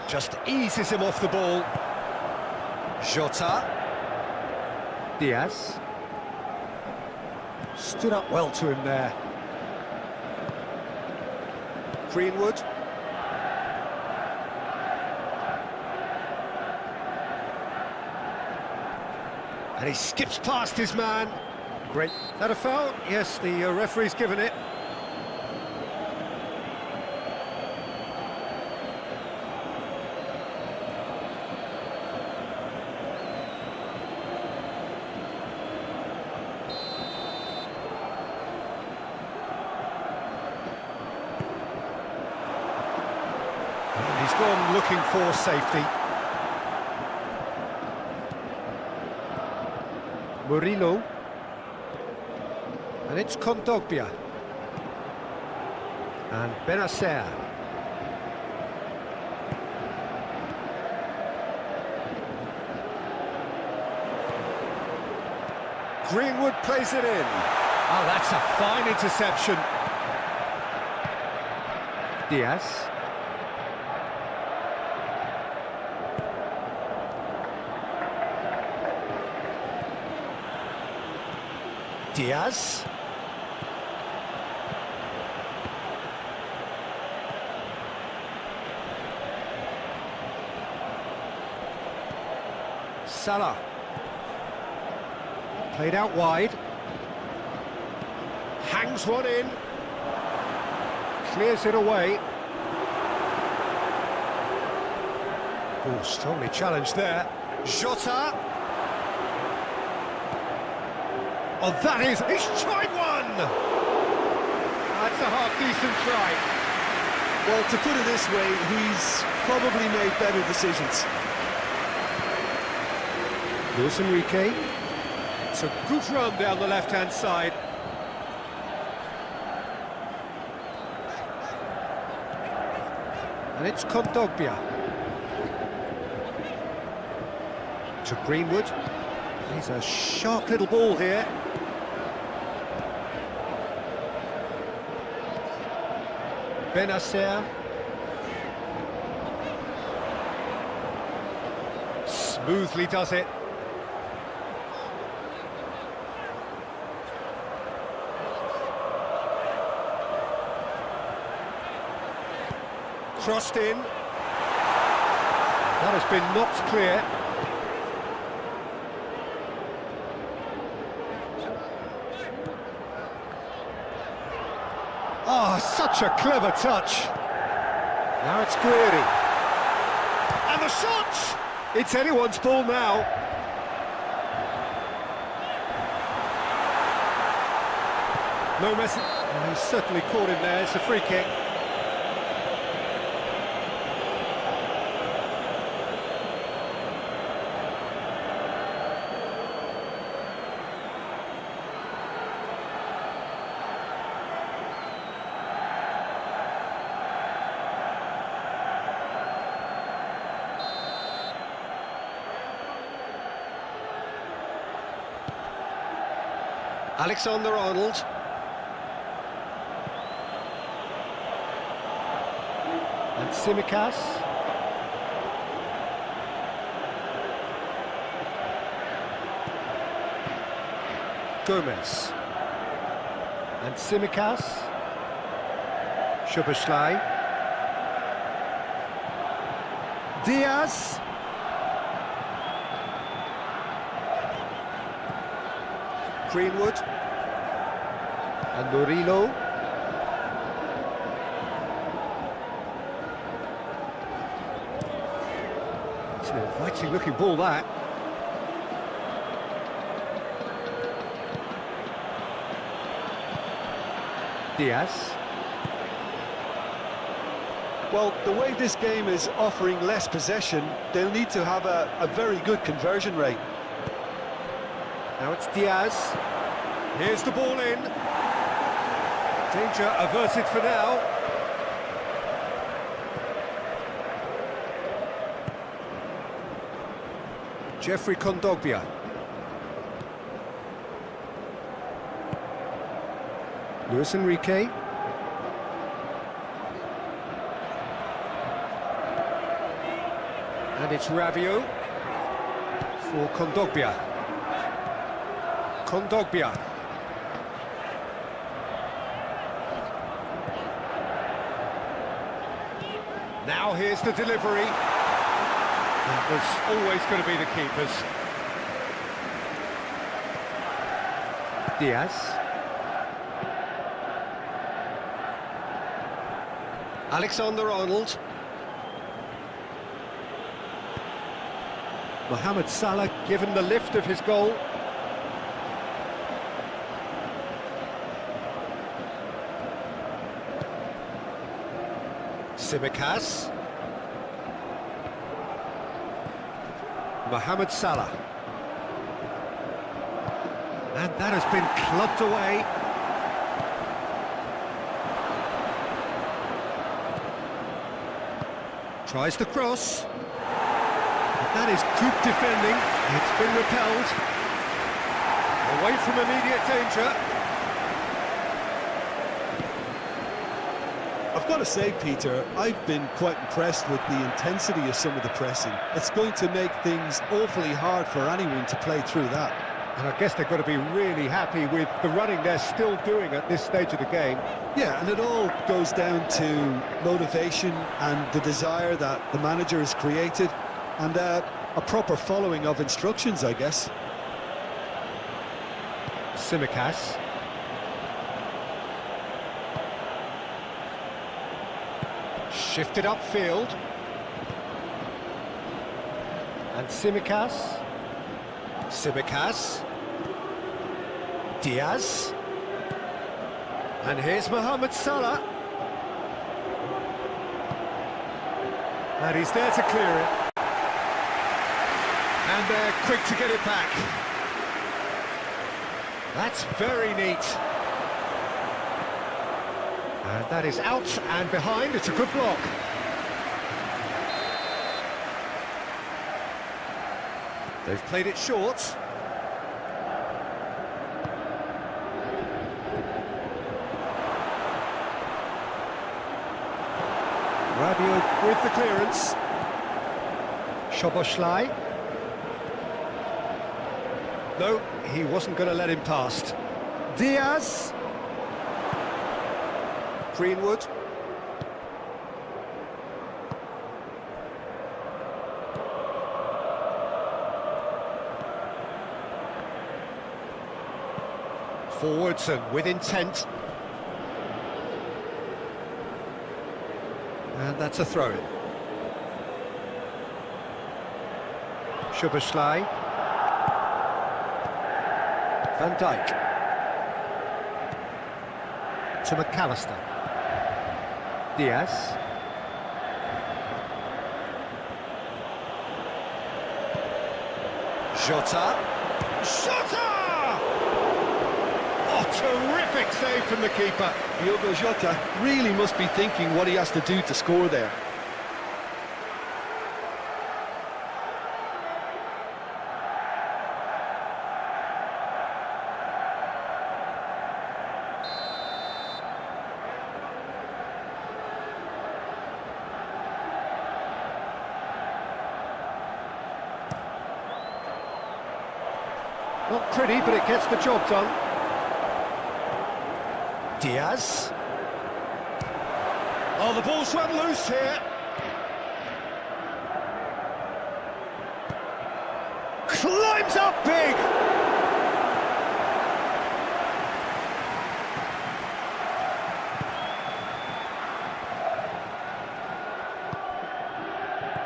Just eases him off the ball. Jota. Diaz. Stood up well to him there. Greenwood. And he skips past his man. Great. Is that a foul? Yes, the referee's given it. And he's gone looking for safety. Murillo. And it's Kondogbia. And Benacer. Greenwood plays it in. Oh, that's a fine interception. Diaz. Diaz. Salah. Played out wide. Hangs one in. Clears it away. Oh, strongly challenged there. Jota. Oh, that is... He's tried one! That's a half-decent try. Well, to put it this way, he's probably made better decisions. Luis Enrique. It's a good run down the left-hand side. And it's Kondogbia. To Greenwood. He's a sharp little ball here. Benacer. Smoothly does it. Crossed in. That has been knocked clear. Oh, such a clever touch. Now it's Guiri. And the shot! It's anyone's ball now. No message. Oh, he's certainly caught him there. It's a free kick. Alexander-Arnold. And Tsimikas. Gomez. And Tsimikas. Szoboszlai. Diaz. Greenwood. And Murillo. It's an inviting looking ball, that. Diaz. Well, the way this game is offering less possession, they'll need to have a very good conversion rate. Now it's Diaz. Here's the ball in. Danger averted for now. Jeffrey Kondogbia. Luis Enrique. And it's Rabiot for Kondogbia. Kondogbia. Now here's the delivery. That was always going to be the keepers. Diaz. Alexander-Arnold. Mohamed Salah given the lift of his goal. Tsimikas. Mohamed Salah. And that has been clubbed away. Tries the cross. That is good defending. It's been repelled. Away from immediate danger. I've got to say, Peter, I've been quite impressed with the intensity of some of the pressing. It's going to make things awfully hard for anyone to play through that. And I guess they've got to be really happy with the running they're still doing at this stage of the game. Yeah, and it all goes down to motivation and the desire that the manager has created, and a proper following of instructions, I guess. Tsimikas. Shifted upfield. And Tsimikas. Tsimikas. Diaz. And here's Mohamed Salah. And he's there to clear it. And they're quick to get it back. That's very neat. And that is out and behind. It's a good block. They've played it short. Rabiot with the clearance. Szoboszlai. No, he wasn't going to let him past. Diaz. Greenwood. Forwards and with intent. And that's a throw-in. Szoboszlai. Van Dijk. To McAllister. Diaz. Jota. Jota! Oh, terrific save from the keeper. Diogo Jota really must be thinking what he has to do to score there. Not pretty, but it gets the job done. Diaz. Oh, the ball's run loose here. Climbs up big.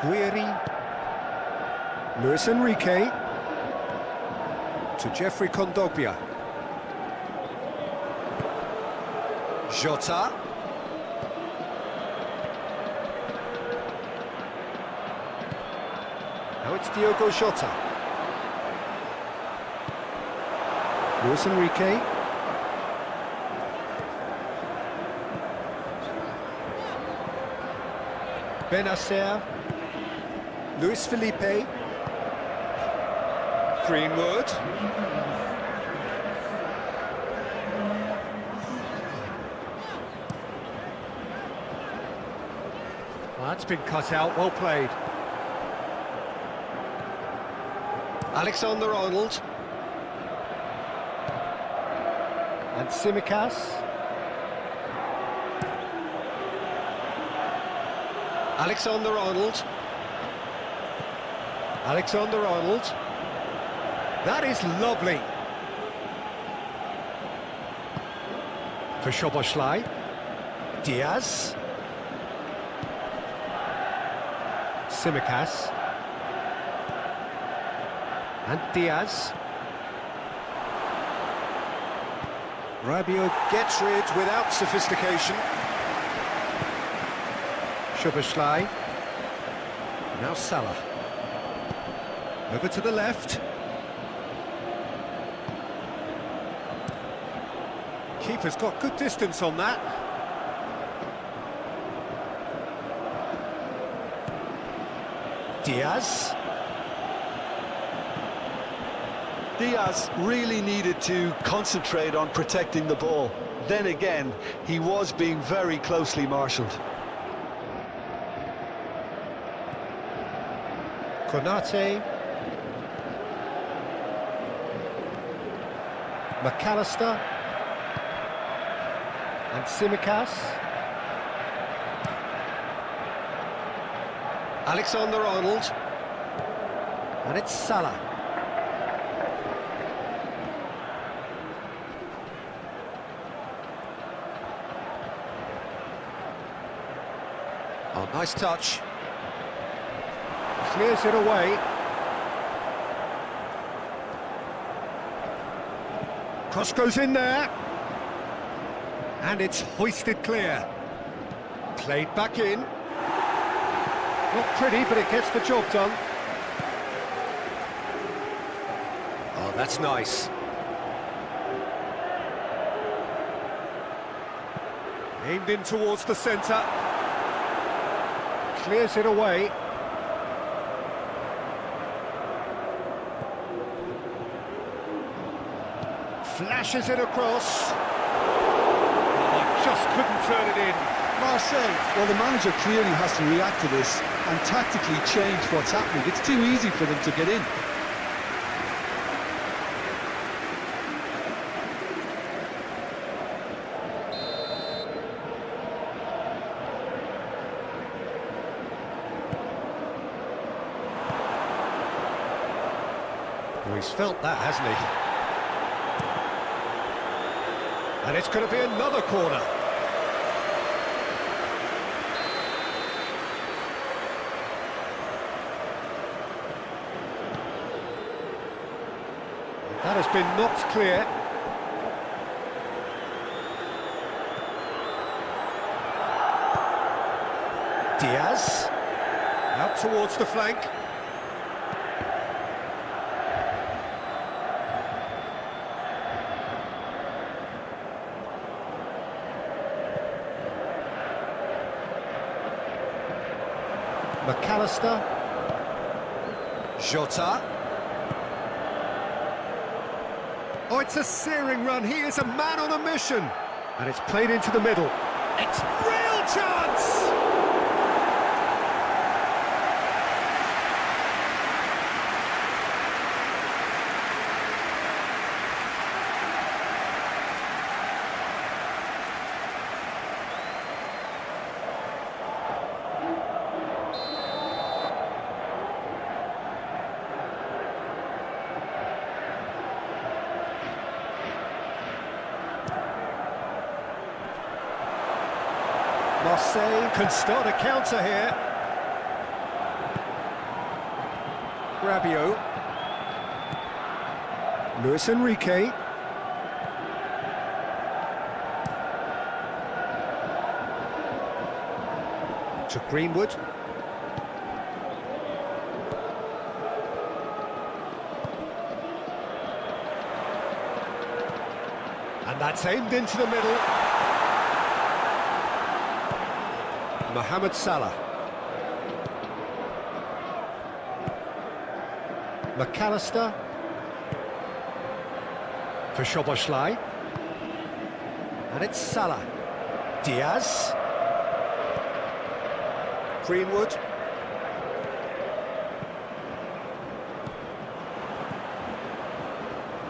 Guiri. Luis Enrique. To Jeffrey Kondogbia. Jota. Now it's Diogo Jota. Luis Enrique. Benacer. Luis Felipe. Greenwood. Well, that's been cut out, well played. Alexander-Arnold. And Tsimikas. Alexander-Arnold. Alexander-Arnold. That is lovely. For Szoboszlai. Diaz. Tsimikas. And Diaz. Rabiot gets rid without sophistication. Szoboszlai. Now Salah. Over to the left. Keeper's got good distance on that. Diaz. Diaz really needed to concentrate on protecting the ball. Then again, he was being very closely marshalled. Konate. McAllister. And Tsimikas. Alexander-Arnold. And it's Salah. Oh, nice touch. Clears it away. Cross goes in there. And it's hoisted clear. Played back in. Not pretty, but it gets the job done. Oh, that's nice. Aimed in towards the centre. Clears it away. Flashes it across. Oh, just couldn't turn it in. Marseille, well, the manager clearly has to react to this and tactically change what's happening. It's too easy for them to get in. Well, he's felt that, hasn't he? And it's going to be another corner. That has been knocked clear. Diaz. Out towards the flank. McAllister. Jota. Oh, it's a searing run. He is a man on a mission. And it's played into the middle. It's real chance! Marseille can start a counter here. Rabiot. Luis Enrique. To Greenwood. And that's aimed into the middle. Mohamed Salah. McAllister. For Szoboszlai. And it's Salah. Diaz. Greenwood.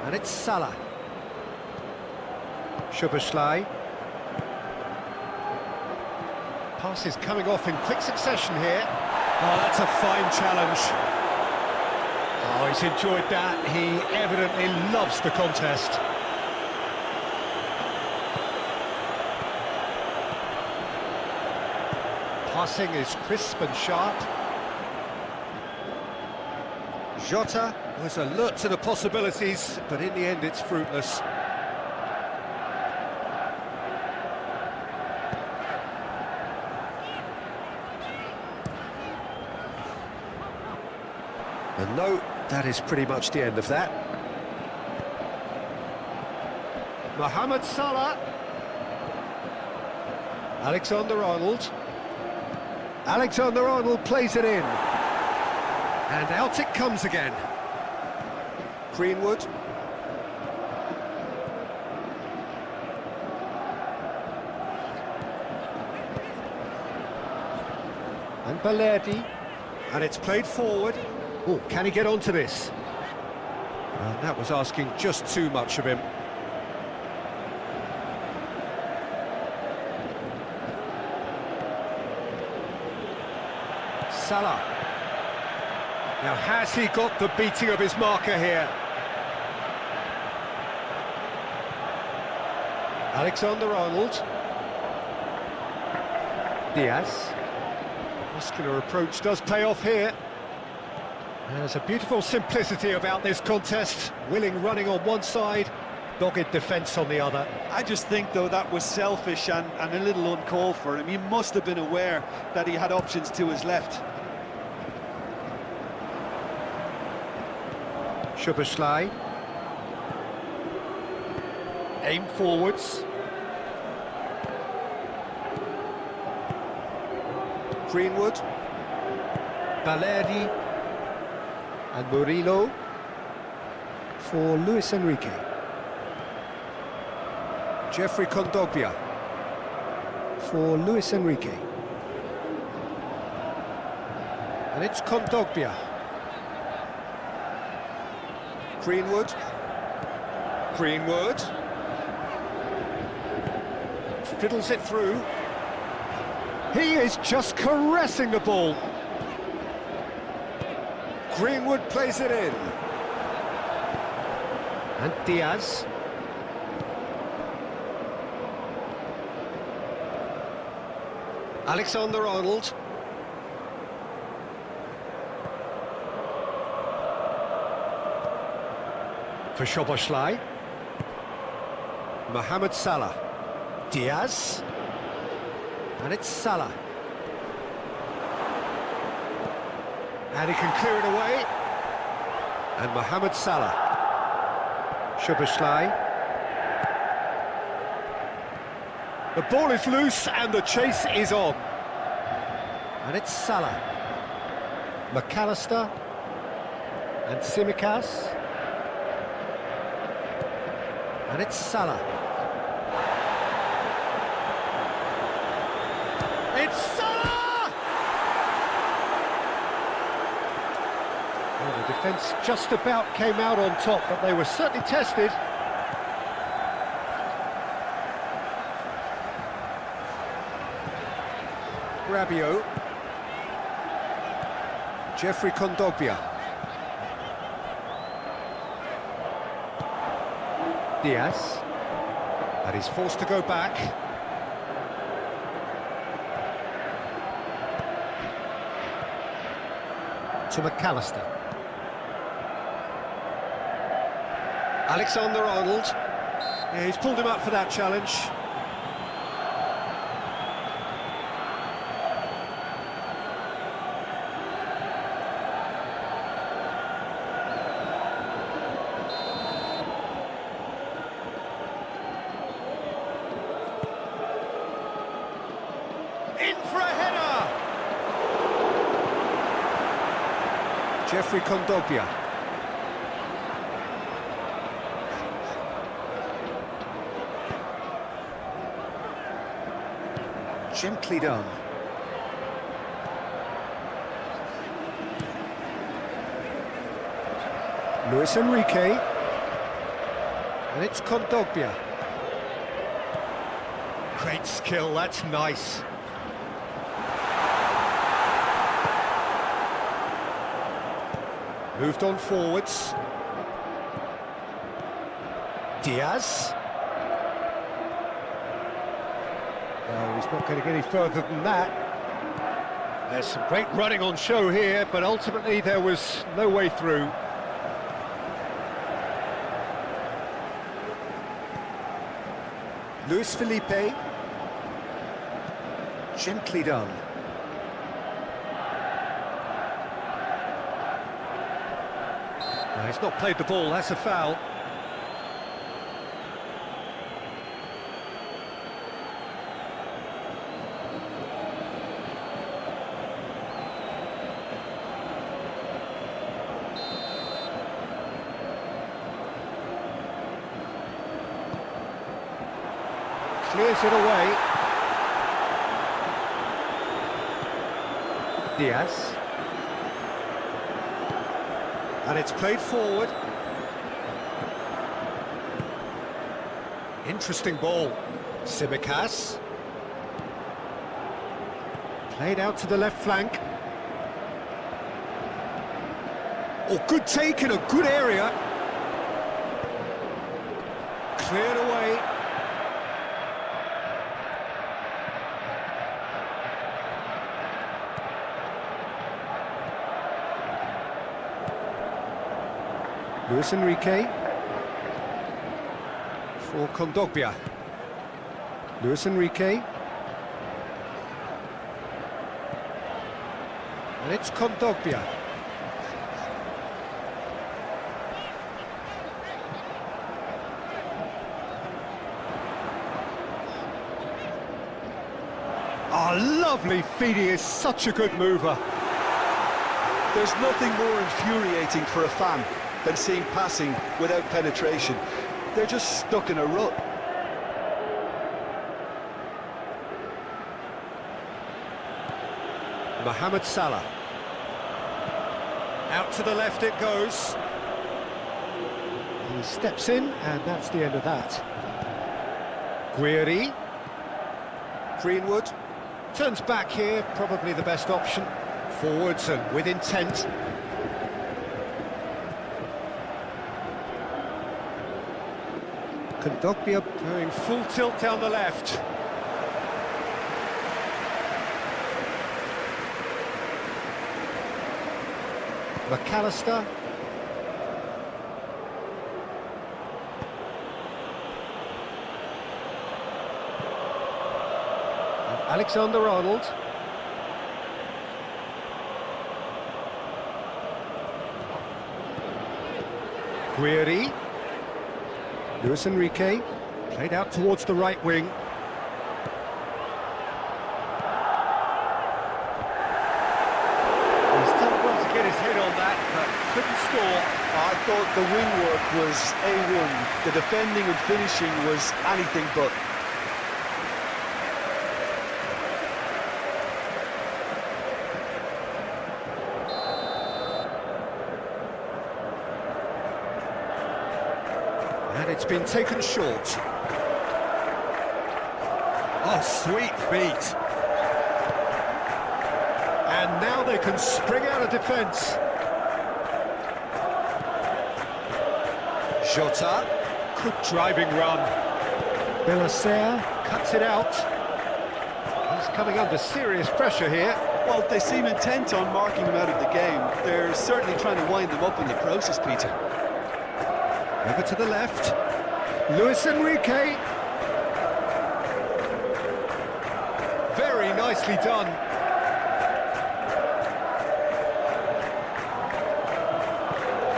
And it's Salah. Szoboszlai. Passes coming off in quick succession here. Oh, that's a fine challenge. Oh, he's enjoyed that. He evidently loves the contest. Passing is crisp and sharp. Jota was alert to the possibilities, but in the end it's fruitless. And no, that is pretty much the end of that. Mohamed Salah. Alexander-Arnold. Alexander-Arnold plays it in. And out it comes again. Greenwood. And Balerdi. And it's played forward. Oh, can he get onto this? Well, that was asking just too much of him. Salah. Now, has he got the beating of his marker here? Alexander-Arnold. Diaz. Muscular approach does pay off here. There's a beautiful simplicity about this contest. Willing running on one side, dogged defence on the other. I just think, though, that was selfish and a little uncalled for him. He must have been aware that he had options to his left. Szoboszlai. Aim forwards. Greenwood. Balerdi. And Murillo for Luis Enrique. Jeffrey Kondogbia for Luis Enrique. And it's Kondogbia. Greenwood. Greenwood. Fiddles it through. He is just caressing the ball. Greenwood plays it in. And Diaz. Alexander-Arnold. For Szoboszlai. Mohamed Salah. Diaz. And it's Salah. And he can clear it away. And Mohamed Salah. Szoboszlai. The ball is loose and the chase is on. And it's Salah. McAllister. And Tsimikas. And it's Salah. It's Salah! Well, the defence just about came out on top, but they were certainly tested. Rabiot. Jeffrey Kondogbia. Diaz. And he's forced to go back. To McAllister. Alexander-Arnold. Yeah, he's pulled him up for that challenge. In for a header! Jeffrey Kondogbia. Gently done. Luis Enrique. And it's Kondogbia. Great skill, that's nice. Moved on forwards. Diaz. No, he's not going to get any further than that. There's some great running on show here, but ultimately there was no way through. Luis Felipe. Gently done. No, he's not played the ball, that's a foul. Clears it away. Diaz. And it's played forward. Interesting ball. Simicas. Played out to the left flank. Oh, good take in a good area. Cleared away. Luis Enrique for Kondogbia. Luis Enrique. And it's Kondogbia. Oh, lovely feed, he is such a good mover. There's nothing more infuriating for a fan than seeing passing without penetration. They're just stuck in a rut. Mohamed Salah. Out to the left it goes. He steps in, and that's the end of that. Guiri. Greenwood. Turns back here, probably the best option. Forwards and with intent. Kondogbia going full tilt down the left. McAllister. And Alexander-Arnold. Guiri. Luis Enrique, played out towards the right wing. He's done well to get his head on that, but couldn't score. I thought the wing work was A1. The defending and finishing was anything but. And it's been taken short. Oh, sweet feet. And now they can spring out of defence. Jota. Good driving run. Benacer cuts it out. He's coming under serious pressure here. Well, they seem intent on marking him out of the game. They're certainly trying to wind them up in the process, Peter. Over to the left. Luis Enrique. Very nicely done.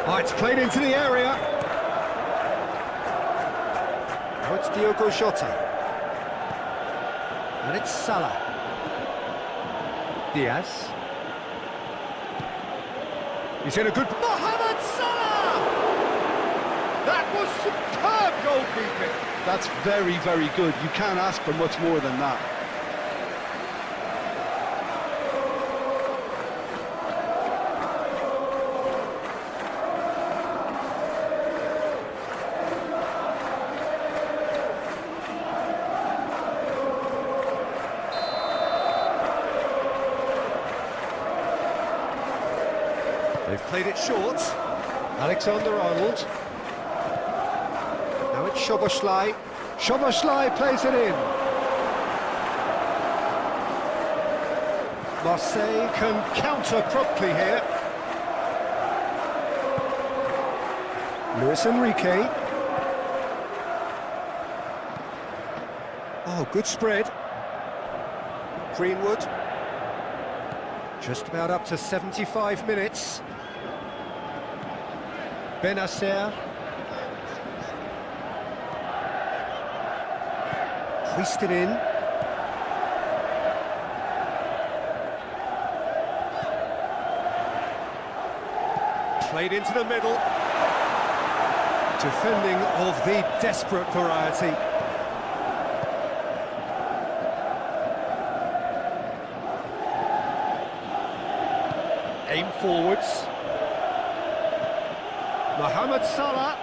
Oh, it's played into the area. Now it's Diogo Jota. And it's Salah. Diaz. He's in a good... Mohamed Salah! That was superb goalkeeping. That's very, very good. You can't ask for much more than that. They've played it short. Alexander-Arnold. Now it's Szoboszlai. Szoboszlai plays it in. Marseille can counter promptly here. Luis Enrique. Oh, good spread. Greenwood. Just about up to 75 minutes. Benacer. Hoisted in. Played into the middle. Defending of the desperate variety. Aim forwards. Mohamed Salah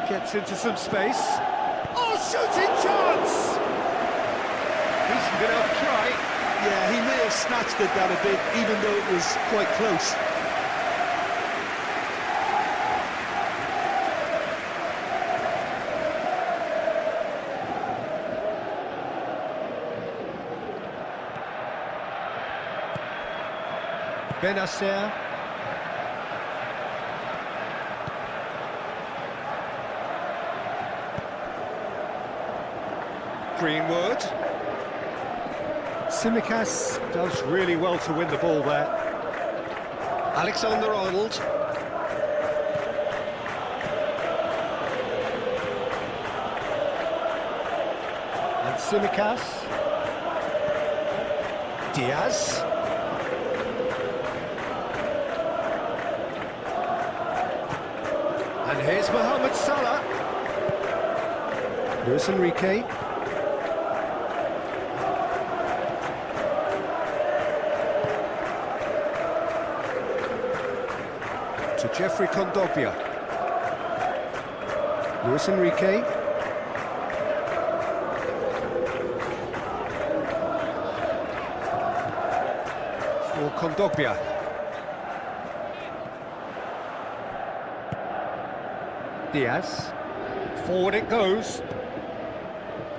gets into some space. Oh, shooting chance! Decent enough try. Yeah, he may have snatched at that a bit, even though it was quite close. Benacer. Greenwood. Tsimikas does really well to win the ball there. Alexander-Arnold. And Tsimikas. Diaz. And here's Mohamed Salah. Luis Enrique. To Jeffrey Kondogbia. Luis Enrique. For Kondogbia. Diaz. Forward it goes.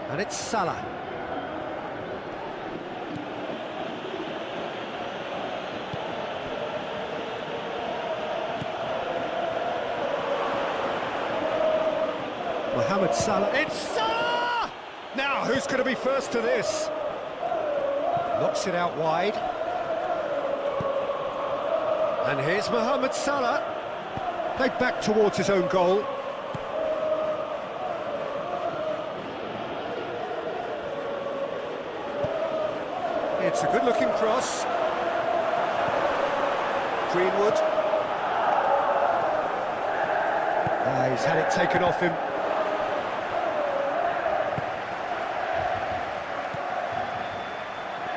And it's Salah. Mohamed Salah. It's Salah! Now, who's going to be first to this? Knocks it out wide. And here's Mohamed Salah. Played back towards his own goal. It's a good-looking cross. Greenwood. He's had it taken off him.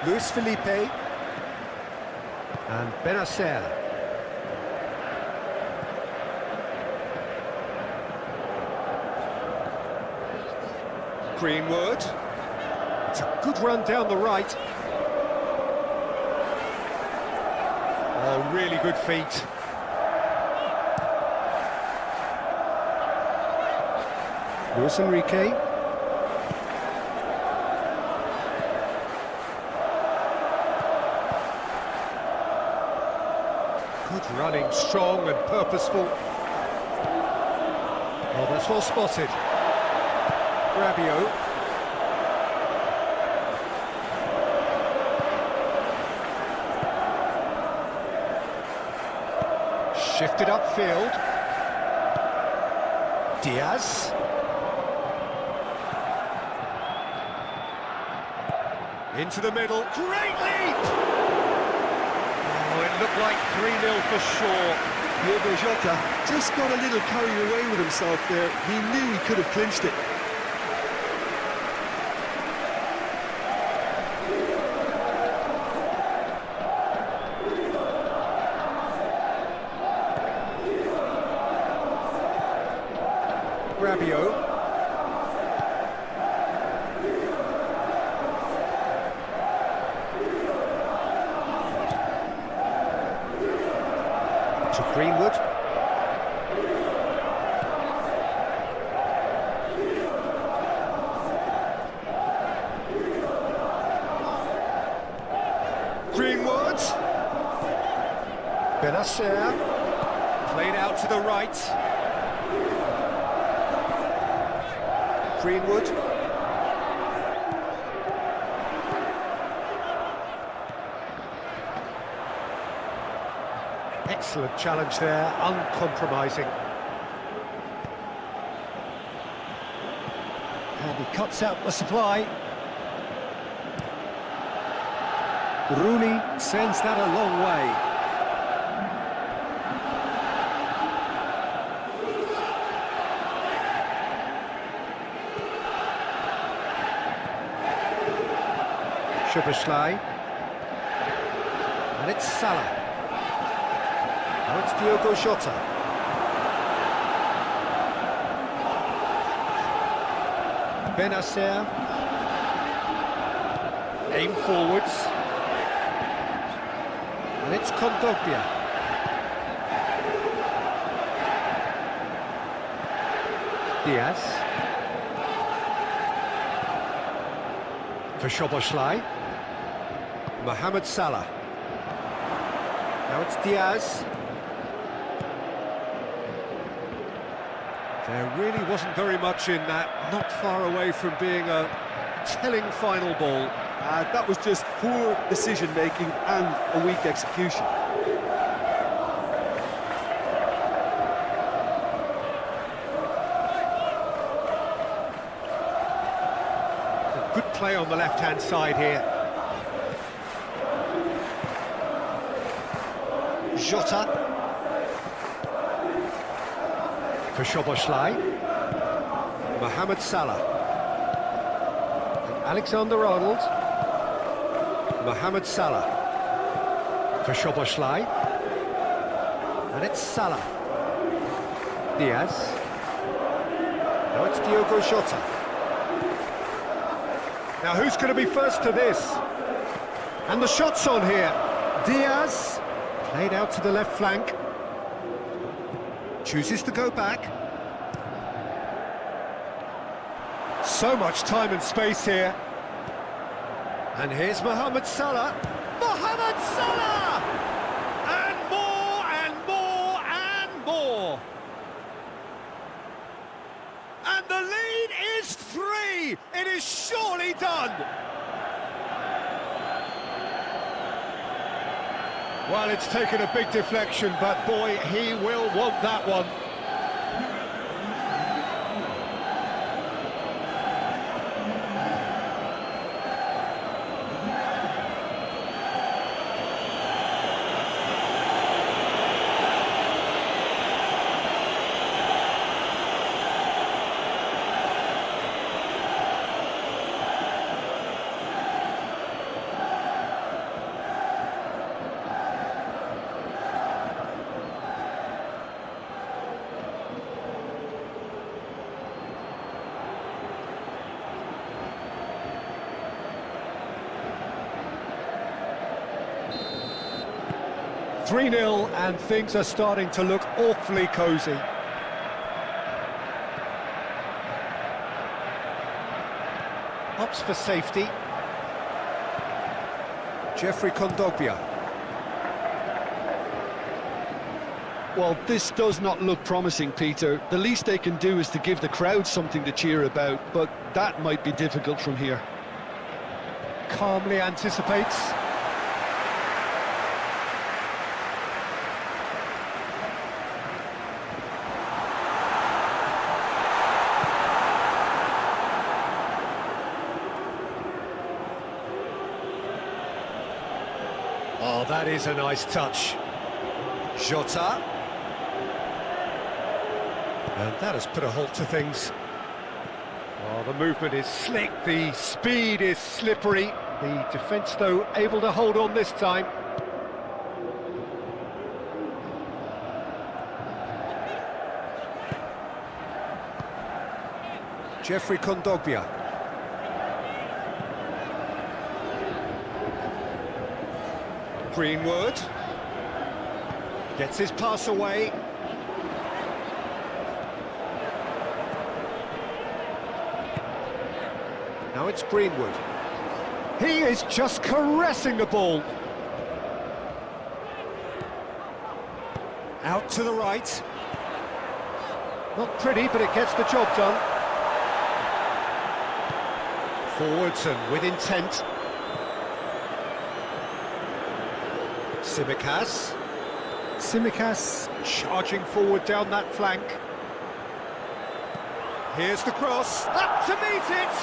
Luis Felipe. And Benacer. Greenwood. It's a good run down the right. Oh, really good feet. Luis Enrique. Good running, strong and purposeful. Oh, that's well spotted. Rabiot. Shifted upfield. Diaz. Into the middle. Great leap! Oh, it looked like 3-0 for sure. Diogo Jota just got a little carried away with himself there. He knew he could have clinched it. Rabiot. Greenwood. Greenwood. Benacer. Played out to the right. Greenwood. Excellent challenge there, uncompromising. And he cuts out the supply. Rooney sends that a long way. Szoboszlai. And it's Salah. Now it's Diogo Jota. Benacer. Aim forwards. And it's Kondogbia. Diaz. For Szoboszlai. Mohamed Salah. Now it's Diaz. There really wasn't very much in that, not far away from being a telling final ball. That was just poor decision-making and a weak execution. Good play on the left-hand side here. Jota. For Szoboszlai. Mohamed Salah. And Alexander-Arnold. Mohamed Salah. For Szoboszlai. And it's Salah. Diaz. Now it's Diogo Jota. Now who's going to be first to this? And the shot's on here. Diaz. Played out to the left flank. Chooses to go back. So much time and space here. And here's Mohamed Salah. Mohamed Salah! And more and more and more. And the lead is 3. It is surely done. Well, it's taken a big deflection, but boy, he will want that one. "3-0 and things are starting to look awfully cosy. Opts for safety. Jeffrey Kondogbia. Well, this does not look promising, Peter. The least they can do is to give the crowd something to cheer about, but that might be difficult from here. Calmly anticipates. Oh, that is a nice touch. Jota. And that has put a halt to things. Oh, the movement is slick, the speed is slippery. The defence, though, able to hold on this time. Jeffrey Kondogbia. Greenwood. Gets his pass away. Now it's Greenwood. He is just caressing the ball. Out to the right. Not pretty, but it gets the job done. Forwards and with intent. Tsimikas charging forward down that flank. Here's the cross, up to meet it!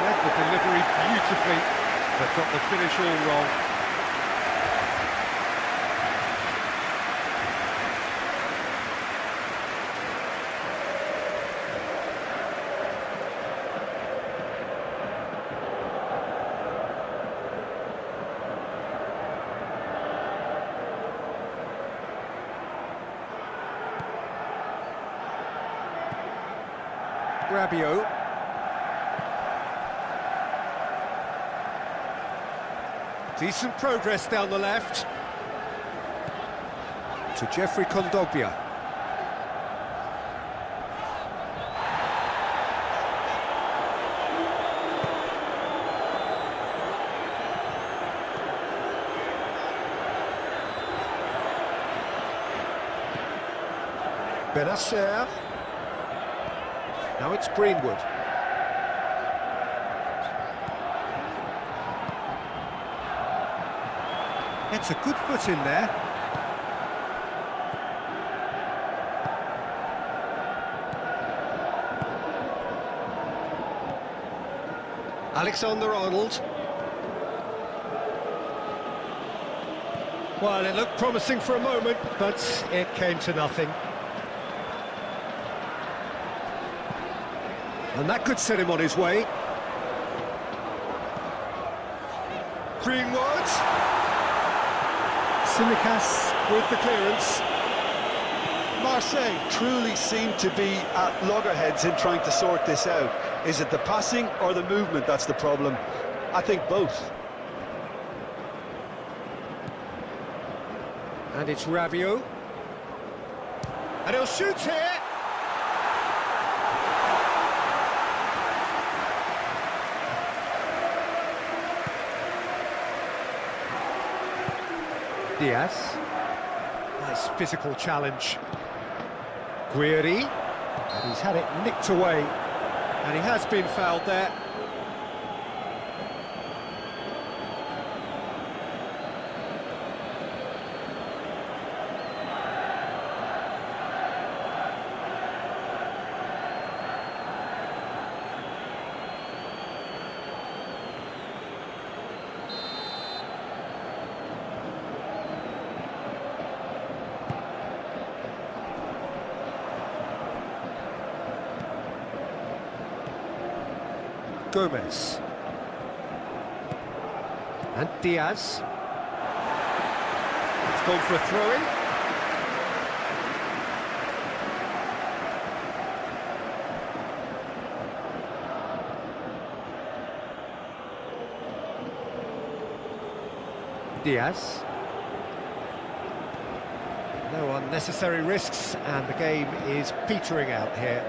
Read the delivery beautifully, but got the finish all wrong. Rabiot. Decent progress down the left. To Jeffrey Kondogbia. Benacer. Now it's Greenwood. Gets a good foot in there. Alexander-Arnold. Well, it looked promising for a moment, but it came to nothing. And that could set him on his way. Greenwood. Tsimikas with the clearance. Marseille truly seem to be at loggerheads in trying to sort this out. Is it the passing or the movement that's the problem? I think both. And it's Rabiot. And he'll shoot here. Diaz. Nice physical challenge. Guiri. And he's had it nicked away. And he has been fouled there. Gomez. And Diaz. It's gone for a throw-in. Diaz. No unnecessary risks, and the game is petering out here.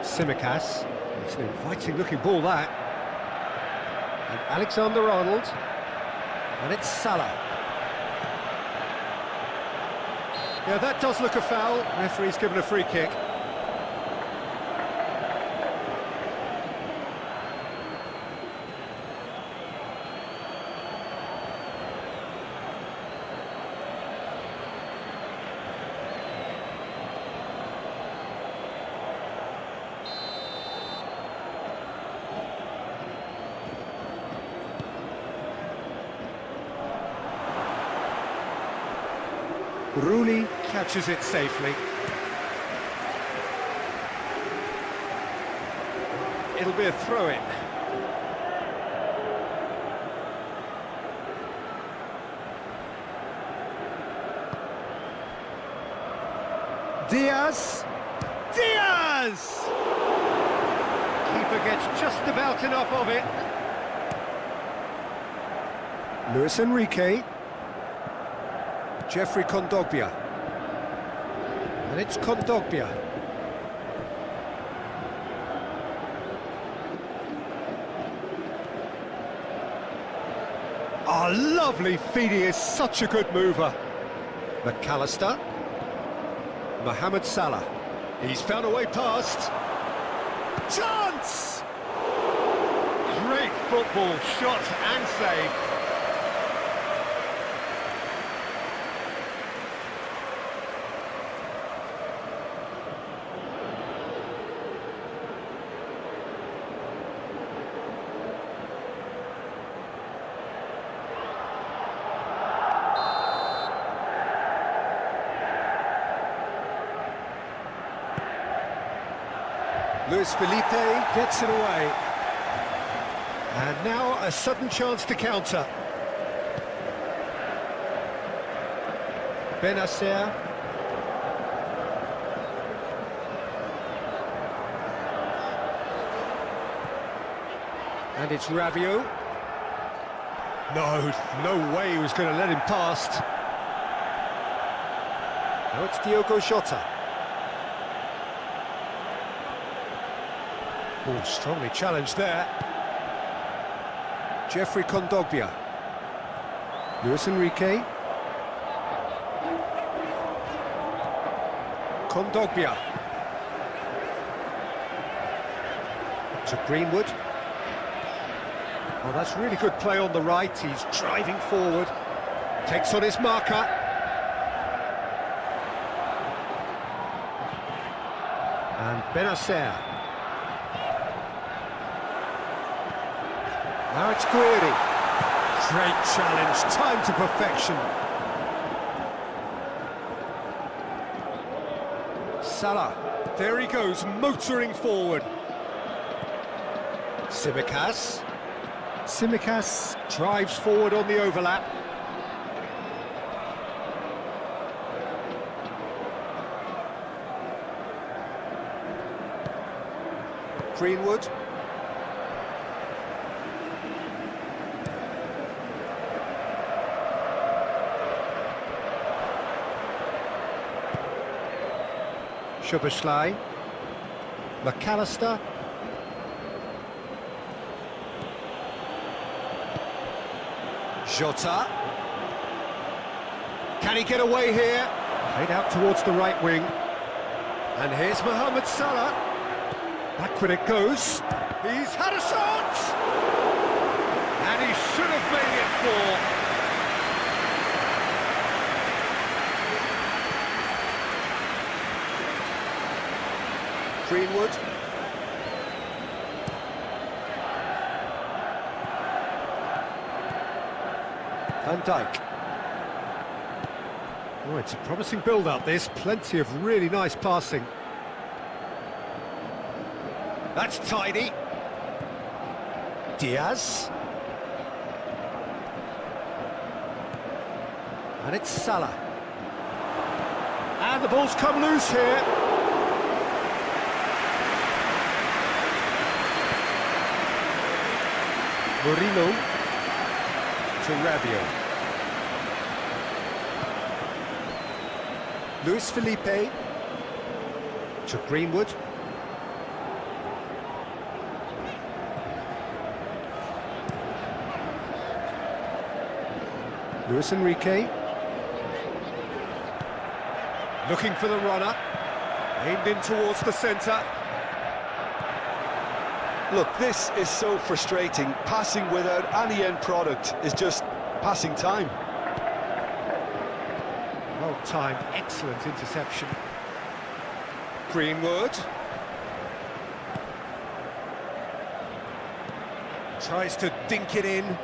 Tsimikas. It's an inviting-looking ball, that. And Alexander-Arnold. And it's Salah. Yeah, that does look a foul. Referee's given a free kick. Rooney catches it safely. It'll be a throw-in. Diaz! Diaz! Keeper gets just about enough of it. Luis Enrique. Jeffrey Kondogbia. And it's Kondogbia. Oh, lovely feed, he is such a good mover. McAllister. Mohamed Salah. He's found a way past. Chance! Great football, shot and save. Luis Felipe gets it away. And now a sudden chance to counter. Benacer. And it's Rabiot. No way he was going to let him past. Now it's Diogo Jota. Oh, strongly challenged there. Jeffrey Kondogbia. Luis Enrique. Kondogbia. To Greenwood. Oh, that's really good play on the right. He's driving forward. Takes on his marker. And Benacer. Now it's Guiri. Great challenge, time to perfection. Salah, there he goes, motoring forward. Tsimikas. Tsimikas drives forward on the overlap. Greenwood. Szoboszlai, McAllister, Jota. Can he get away here? Played out towards the right wing. And here's Mohamed Salah. Backward it goes. He's had a shot! And he should have made it four. Greenwood. Van Dijk. Oh, it's a promising build-up, this. Plenty of really nice passing. That's tidy. Diaz. And it's Salah. And the ball's come loose here. Murillo to Rabiot. Luis Felipe to Greenwood. Luis Enrique. Looking for the runner. Aimed in towards the centre. Look, this is so frustrating. Passing without any end product is just passing time. Well timed, excellent interception. Greenwood. Tries to dink it in.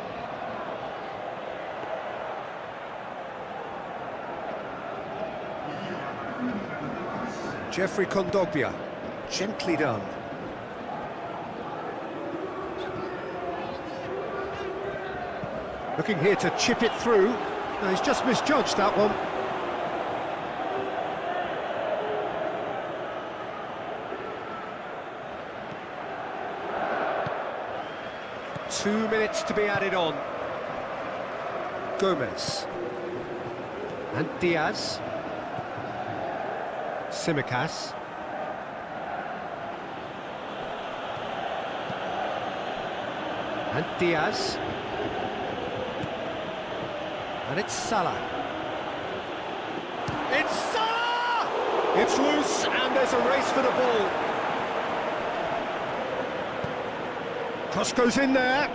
Jeffrey Kondogbia. Gently done. Looking here to chip it through. No, he's just misjudged that one.2 minutes to be added on. Gomez. And Diaz. Tsimikas. And Diaz. And it's Salah. It's Salah! It's loose and there's a race for the ball. Cross goes in there.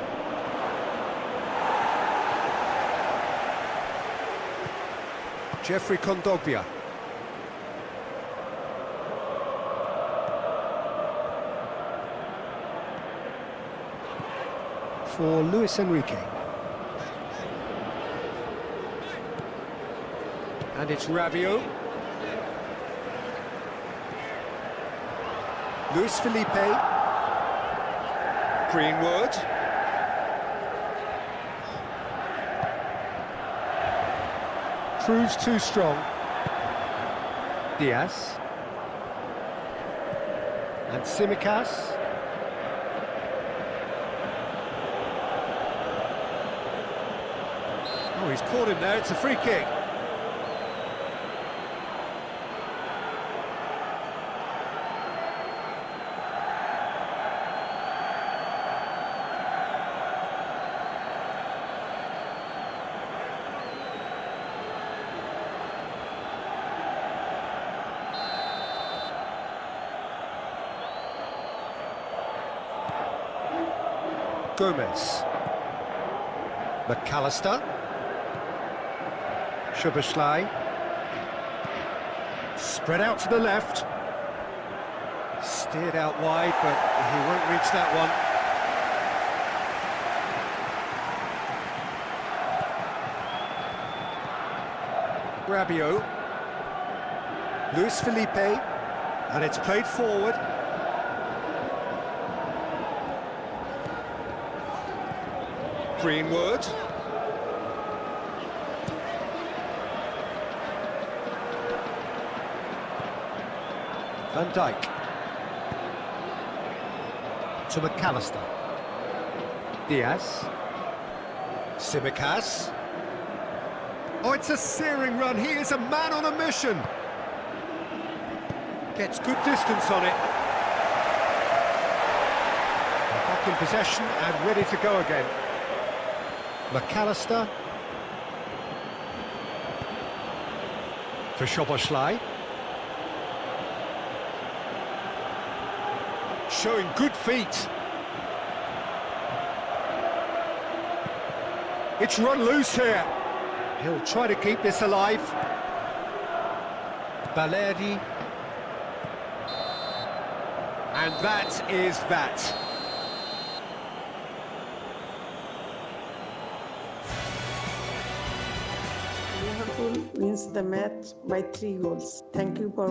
Jeffrey Kondogbia. For Luis Enrique. And it's Rabiot. Luis Felipe. Greenwood. Proves too strong. Diaz. And Tsimikas. Oh, he's caught him there, it's a free kick. Gomez. McAllister. Szoboszlai. Spread out to the left. Steered out wide, but he won't reach that one. Rabiot. Luis Felipe. And it's played forward. Greenwood. Van Dijk. To McAllister. Diaz. Tsimikas. Oh, it's a searing run. He is a man on a mission. Gets good distance on it. Back in possession and ready to go again. McAllister. For Szoboszlai. Showing good feet. It's run loose here. He'll try to keep this alive. Balerdi. And that is that. Liverpool wins the match by 3 goals. Thank you for